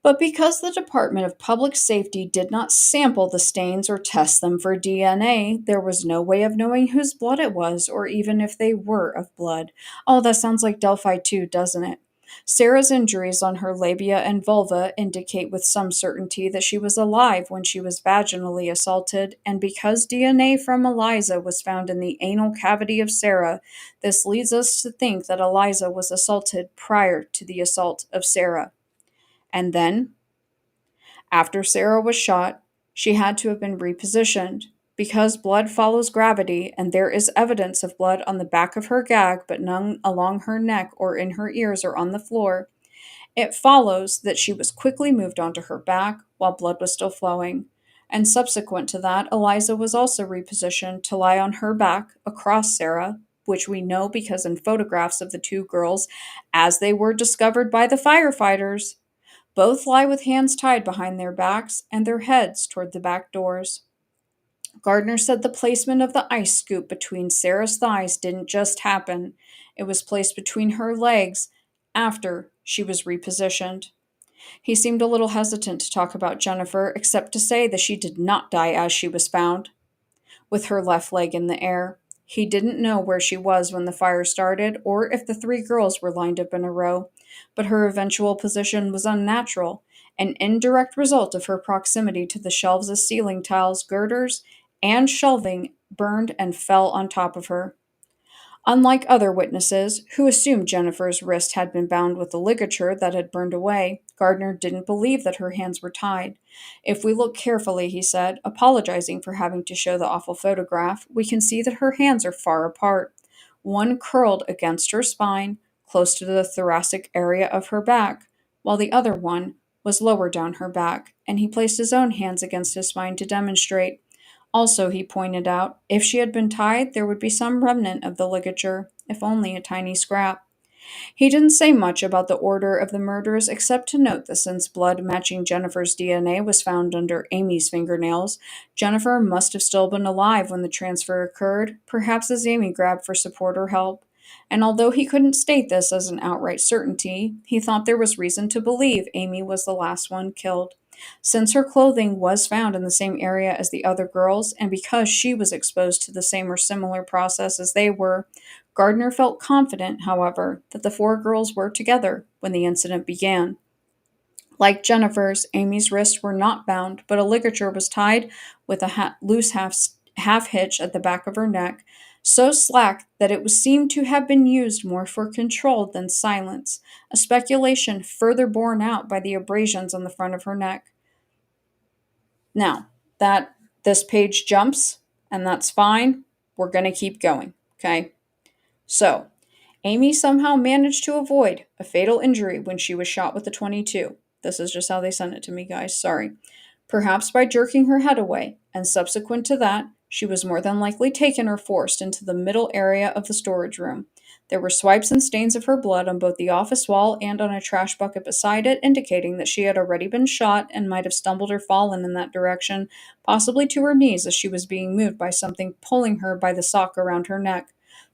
But because the Department of Public Safety did not sample the stains or test them for DNA, there was no way of knowing whose blood it was, or even if they were of blood. Oh, that sounds like Delphi too, doesn't it? Sarah's injuries on her labia and vulva indicate with some certainty that she was alive when she was vaginally assaulted, and because DNA from Eliza was found in the anal cavity of Sarah, this leads us to think that Eliza was assaulted prior to the assault of Sarah. And then, after Sarah was shot, she had to have been repositioned. Because blood follows gravity, and there is evidence of blood on the back of her gag, but none along her neck or in her ears or on the floor, it follows that she was quickly moved onto her back while blood was still flowing. And subsequent to that, Eliza was also repositioned to lie on her back across Sarah, which we know because in photographs of the two girls, as they were discovered by the firefighters, both lie with hands tied behind their backs and their heads toward the back doors. Gardner said the placement of the ice scoop between Sarah's thighs didn't just happen, it was placed between her legs after she was repositioned. He seemed a little hesitant to talk about Jennifer, except to say that she did not die as she was found, with her left leg in the air. He didn't know where she was when the fire started or if the three girls were lined up in a row, but her eventual position was unnatural, an indirect result of her proximity to the shelves of ceiling tiles, girders, and shelving burned and fell on top of her. Unlike other witnesses, who assumed Jennifer's wrist had been bound with a ligature that had burned away, Gardner didn't believe that her hands were tied. If we look carefully, he said, apologizing for having to show the awful photograph, we can see that her hands are far apart. One curled against her spine, close to the thoracic area of her back, while the other one was lower down her back, and he placed his own hands against his spine to demonstrate. Also, he pointed out, if she had been tied, there would be some remnant of the ligature, if only a tiny scrap. He didn't say much about the order of the murders except to note that since blood matching Jennifer's DNA was found under Amy's fingernails, Jennifer must have still been alive when the transfer occurred, perhaps as Amy grabbed for support or help. And although he couldn't state this as an outright certainty, he thought there was reason to believe Amy was the last one killed. Since her clothing was found in the same area as the other girls, and because she was exposed to the same or similar process as they were, Gardner felt confident, however, that the four girls were together when the incident began. Like Jennifer's, Amy's wrists were not bound, but a ligature was tied with a loose half hitch at the back of her neck, so slack that it was seemed to have been used more for control than silence, a speculation further borne out by the abrasions on the front of her neck. Now, that this page jumps, and that's fine, we're going to keep going, okay? So, Amy somehow managed to avoid a fatal injury when she was shot with a .22. This is just how they sent it to me, guys, sorry. Perhaps by jerking her head away, and subsequent to that, she was more than likely taken or forced into the middle area of the storage room. There were swipes and stains of her blood on both the office wall and on a trash bucket beside it, indicating that she had already been shot and might have stumbled or fallen in that direction, possibly to her knees as she was being moved by something pulling her by the sock around her neck.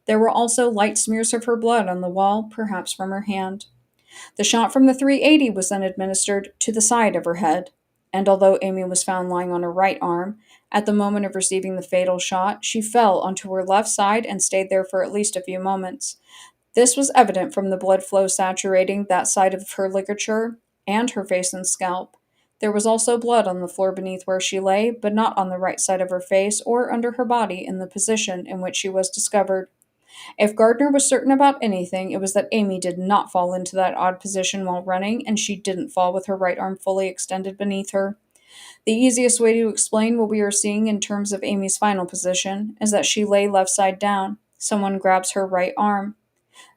There were also light smears of her blood on the wall, perhaps from her hand. The shot from the .380 was then administered to the side of her head, and although Amy was found lying on her right arm, at the moment of receiving the fatal shot, she fell onto her left side and stayed there for at least a few moments. This was evident from the blood flow saturating that side of her ligature and her face and scalp. There was also blood on the floor beneath where she lay, but not on the right side of her face or under her body in the position in which she was discovered. If Gardner was certain about anything, it was that Amy did not fall into that odd position while running, and she didn't fall with her right arm fully extended beneath her. The easiest way to explain what we are seeing in terms of Amy's final position is that she lay left side down. Someone grabs her right arm.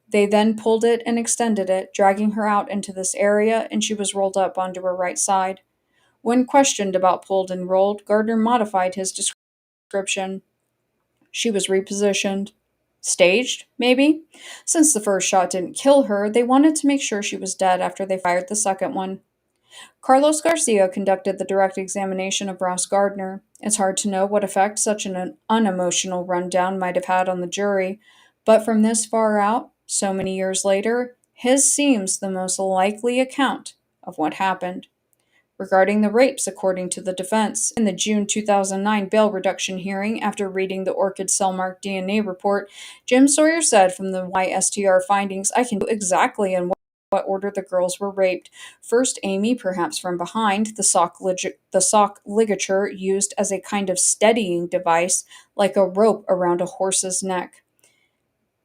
They then pulled it and extended it, dragging her out into this area, and she was rolled up onto her right side. When questioned about pulled and rolled, Gardner modified his description. She was repositioned. Staged, maybe? Since the first shot didn't kill her, they wanted to make sure she was dead after they fired the second one. Carlos Garcia conducted the direct examination of Ross Gardner. It's hard to know what effect such an unemotional rundown might have had on the jury, but from this far out, so many years later, his seems the most likely account of what happened. regarding the rapes, according to the defense. In the June 2009 bail reduction hearing, after reading the Orchid Cellmark DNA report, Jim Sawyer said from the YSTR findings, I can do exactly in what order the girls were raped. First, Amy, perhaps from behind, the sock ligature used as a kind of steadying device, like a rope around a horse's neck.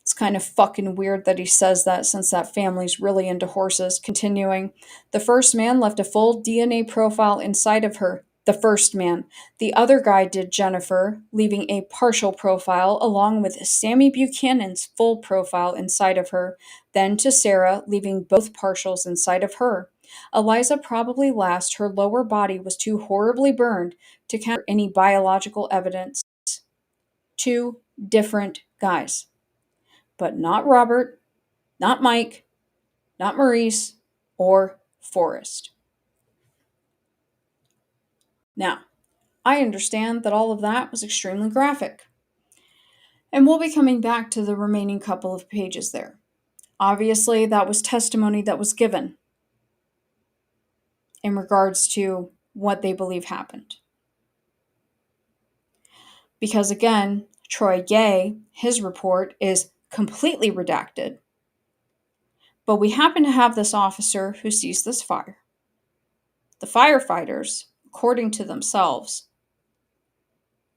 It's kind of fucking weird that he says that since that family's really into horses. Continuing, the first man left a full DNA profile inside of her. The first man. The other guy did Jennifer, leaving a partial profile along with Sammy Buchanan's full profile inside of her. Then to Sarah, leaving both partials inside of her. Eliza probably last. Her lower body was too horribly burned to counter any biological evidence. Two different guys. But not Robert, not Mike, not Maurice, or Forrest. Now, I understand that all of that was extremely graphic. And we'll be coming back to the remaining couple of pages there. Obviously, that was testimony that was given in regards to what they believe happened. Because again, Troy Gay, his report is completely redacted. But we happen to have this officer who sees this fire. The firefighters, according to themselves,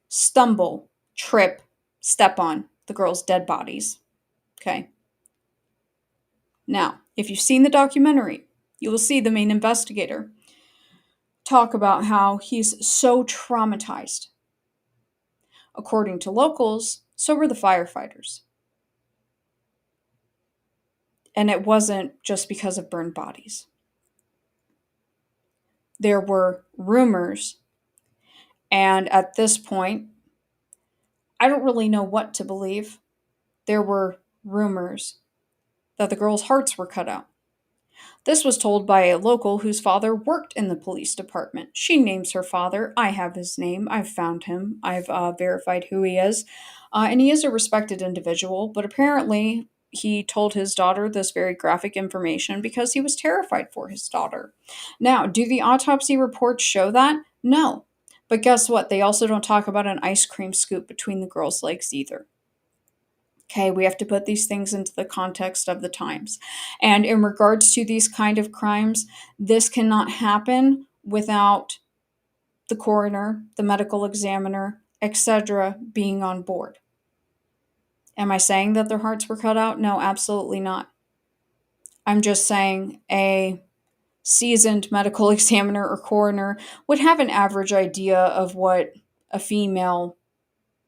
stumble, trip, step on the girls' dead bodies. Okay. Now, if you've seen the documentary, you will see the main investigator talk about how he's so traumatized. According to locals, so were the firefighters. And it wasn't just because of burned bodies. There were rumors, and at this point, I don't really know what to believe. There were rumors that the girls' hearts were cut out. This was told by a local whose father worked in the police department. She names her father. I have his name. I've found him. I've verified who he is. And he is a respected individual, but apparently he told his daughter this very graphic information because he was terrified for his daughter. Now, do the autopsy reports show that? No. But guess what? They also don't talk about an ice cream scoop between the girls' legs either. Okay, we have to put these things into the context of the times. And in regards to these kind of crimes, this cannot happen without the coroner, the medical examiner, etc. being on board. Am I saying that their hearts were cut out? No, absolutely not. I'm just saying a seasoned medical examiner or coroner would have an average idea of what a female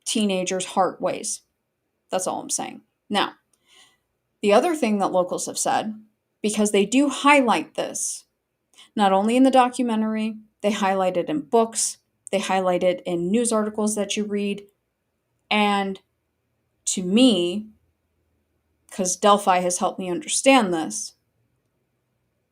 teenager's heart weighs. That's all I'm saying. Now, the other thing that locals have said, because they do highlight this, not only in the documentary, they highlight it in books, they highlight it in news articles that you read, and to me, because Delphi has helped me understand this,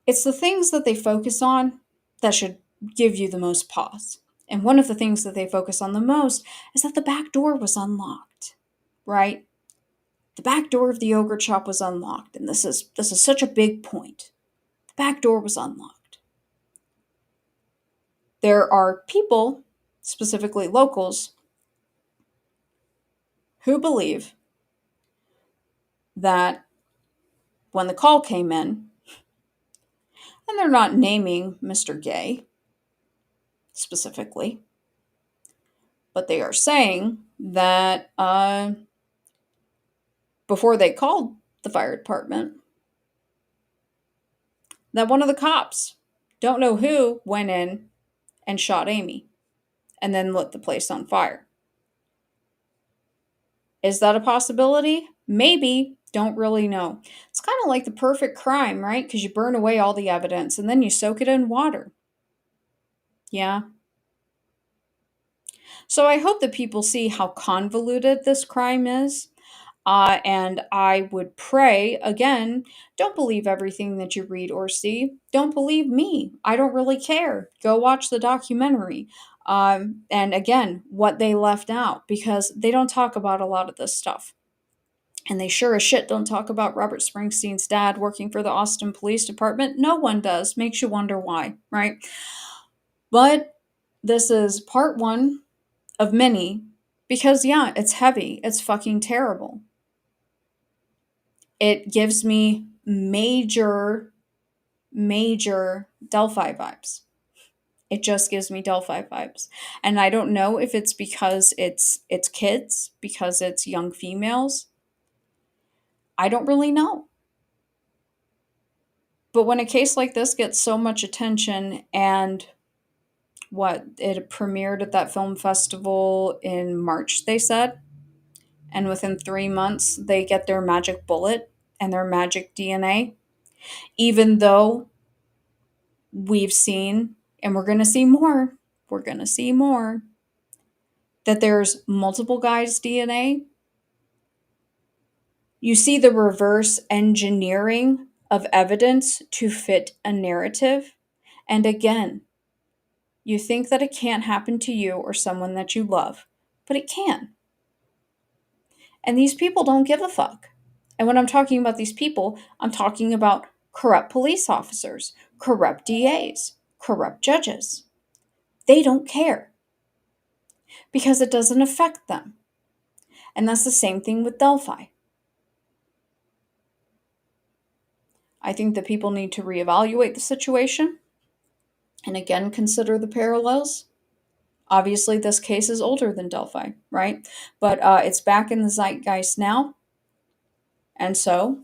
it's the things that they focus on that should give you the most pause. And one of the things that they focus on the most is that the back door was unlocked, right? The back door of the yogurt shop was unlocked, and this is such a big point. The back door was unlocked. There are people, specifically locals, who believe that when the call came in, and they're not naming Mr. Gay specifically, but they are saying that before they called the fire department, that one of the cops, don't know who, went in and shot Amy and then lit the place on fire. Is that a possibility? Maybe. Don't really know. It's kind of like the perfect crime, right? Because you burn away all the evidence and then you soak it in water. Yeah. So I hope that people see how convoluted this crime is. And I would pray, again, don't believe everything that you read or see. Don't believe me. I don't really care. Go watch the documentary. And again, what they left out, because they don't talk about a lot of this stuff. And they sure as shit don't talk about Robert Springsteen's dad working for the Austin Police Department. No one does. Makes you wonder why, right? But this is part one of many because, yeah, it's heavy. It's fucking terrible. It gives me major, major Delphi vibes. It just gives me Delphi vibes. And I don't know if it's because it's kids, because it's young females. I don't really know. But when a case like this gets so much attention and it premiered at that film festival in March, they said, and within 3 months they get their magic bullet and their magic DNA, even though we've seen, and we're going to see more, that there's multiple guys' DNA. You see the reverse engineering of evidence to fit a narrative. And again, you think that it can't happen to you or someone that you love, but it can. And these people don't give a fuck. And when I'm talking about these people, I'm talking about corrupt police officers, corrupt DAs, corrupt judges. They don't care because it doesn't affect them. And that's the same thing with Delphi. I think that people need to reevaluate the situation and again consider the parallels. Obviously, this case is older than Delphi, right? But it's back in the zeitgeist now. And so,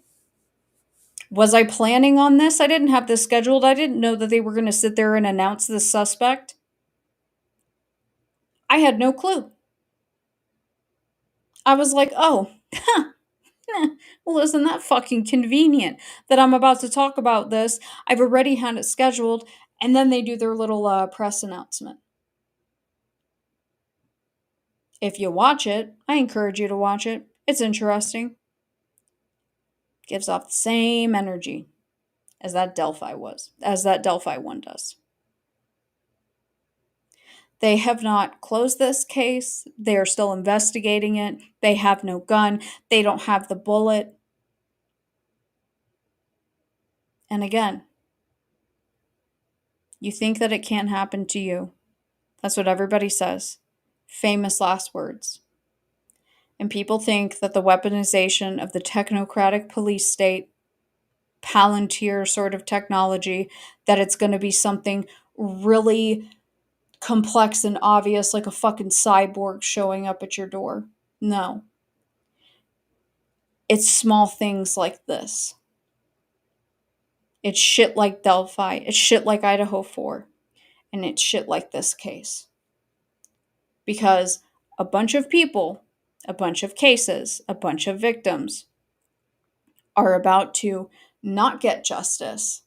was I planning on this? I didn't have this scheduled. I didn't know that they were going to sit there and announce the suspect. I had no clue. I was like, oh, well, isn't that fucking convenient that I'm about to talk about this? I've already had it scheduled, and then they do their little press announcement. If you watch it, I encourage you to watch it. It's interesting. Gives off the same energy as that Delphi one does. They have not closed this case. They are still investigating it. They have no gun. They don't have the bullet. And again, you think that it can't happen to you. That's what everybody says. Famous last words. And people think that the weaponization of the technocratic police state, Palantir sort of technology, that it's going to be something really complex and obvious, like a fucking cyborg showing up at your door. No. It's small things like this. It's shit like Delphi. It's shit like Idaho 4. And it's shit like this case. Because a bunch of people, a bunch of cases, a bunch of victims are about to not get justice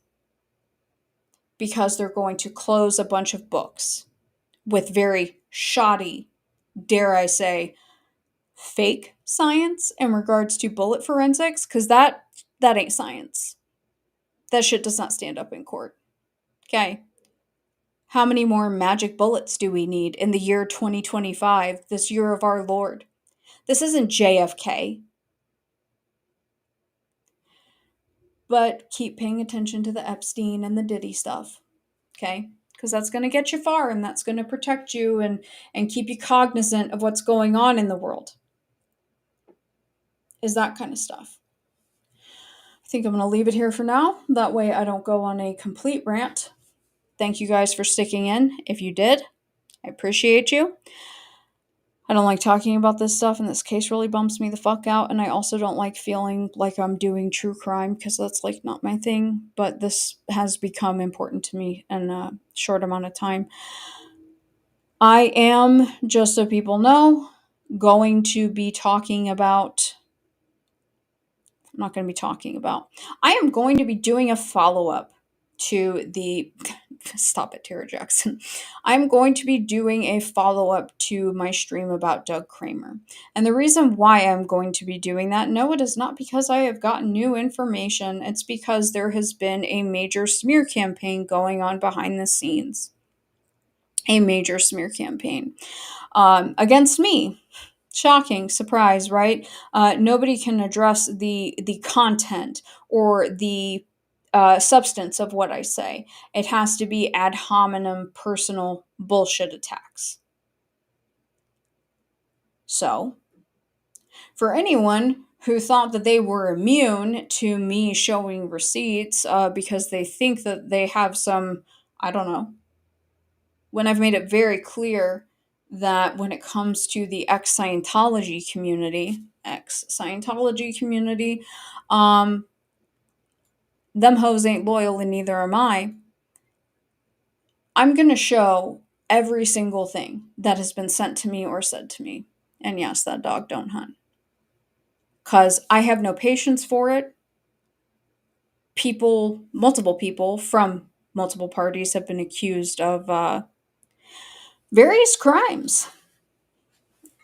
because they're going to close a bunch of books with very shoddy, dare I say, fake science in regards to bullet forensics, because that ain't science. That shit does not stand up in court. Okay? How many more magic bullets do we need in the year 2025, this year of our Lord? This isn't JFK. But keep paying attention to the Epstein and the Diddy stuff. Okay? Because that's going to get you far and that's going to protect you and keep you cognizant of what's going on in the world. Is that kind of stuff. I think I'm going to leave it here for now. That way I don't go on a complete rant. Thank you guys for sticking in. If you did, I appreciate you. I don't like talking about this stuff, and this case really bumps me the fuck out, and I also don't like feeling like I'm doing true crime, because that's, like, not my thing, but this has become important to me in a short amount of time. I am, just so people know, going to be talking about... I am going to be doing a follow-up to the... Stop it, Tara Jackson. I'm going to be doing a follow-up to my stream about Doug Kramer. And the reason why I'm going to be doing that, no, it is not because I have gotten new information. It's because there has been a major smear campaign going on behind the scenes. A major smear campaign against me. Shocking, surprise, right? Nobody can address the content or the substance of what I say. It has to be ad hominem personal bullshit attacks. So, for anyone who thought that they were immune to me showing receipts because they think that they have some, I don't know, when I've made it very clear that when it comes to the ex-Scientology community, um, them hoes ain't loyal and neither am I. I'm going to show every single thing that has been sent to me or said to me. And yes, that dog don't hunt. Because I have no patience for it. Multiple people from multiple parties have been accused of various crimes,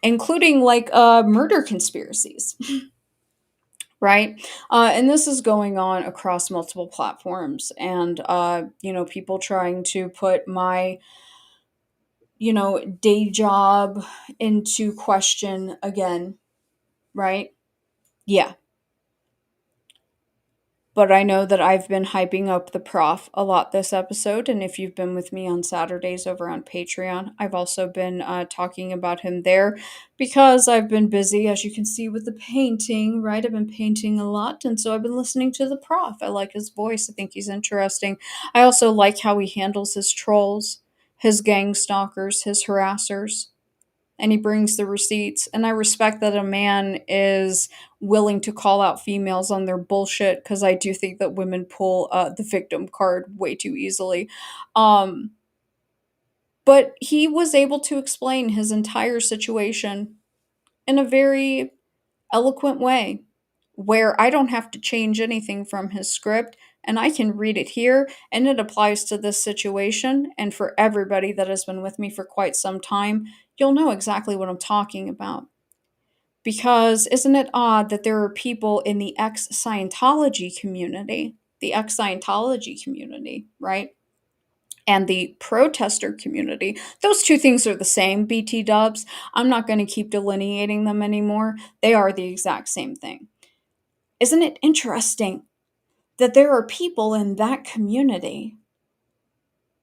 including like murder conspiracies. Right? And this is going on across multiple platforms. And, people trying to put my, day job into question again. Right? Yeah. But I know that I've been hyping up the prof a lot this episode. And if you've been with me on Saturdays over on Patreon, I've also been talking about him there because I've been busy, as you can see, with the painting, right? I've been painting a lot. And so I've been listening to the prof. I like his voice. I think he's interesting. I also like how he handles his trolls, his gang stalkers, his harassers, and he brings the receipts. And I respect that a man is willing to call out females on their bullshit because I do think that women pull the victim card way too easily. Um, but he was able to explain his entire situation in a very eloquent way where I don't have to change anything from his script and I can read it here and it applies to this situation. And for everybody that has been with me for quite some time, you'll know exactly what I'm talking about. Because isn't it odd that there are people in the ex-Scientology community, right? And the protester community. Those two things are the same, BT dubs. I'm not going to keep delineating them anymore. They are the exact same thing. Isn't it interesting that there are people in that community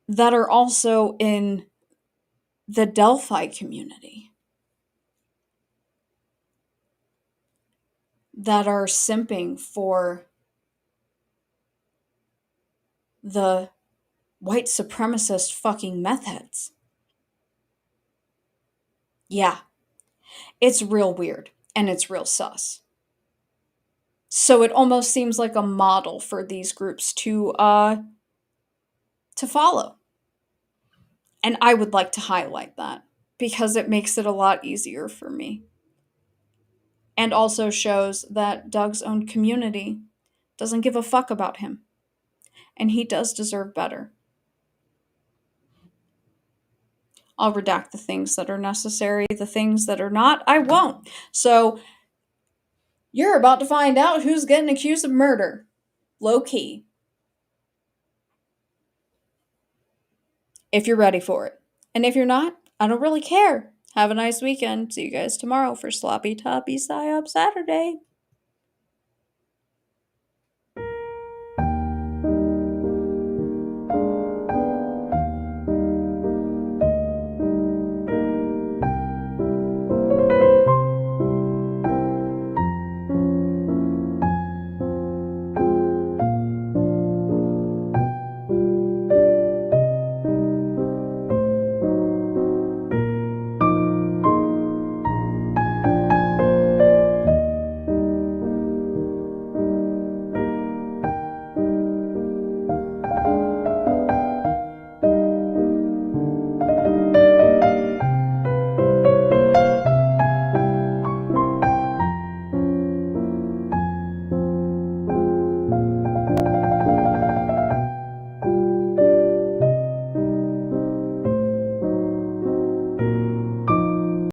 that are also in the Delphi community that are simping for the white supremacist fucking meth heads? Yeah, it's real weird and it's real sus. So it almost seems like a model for these groups to follow. And I would like to highlight that because it makes it a lot easier for me. And also shows that Doug's own community doesn't give a fuck about him. And he does deserve better. I'll redact the things that are necessary. The things that are not, I won't. So you're about to find out who's getting accused of murder. Low key. If you're ready for it. And if you're not, I don't really care. Have a nice weekend. See you guys tomorrow for Sloppy Toppy Psyop Saturday.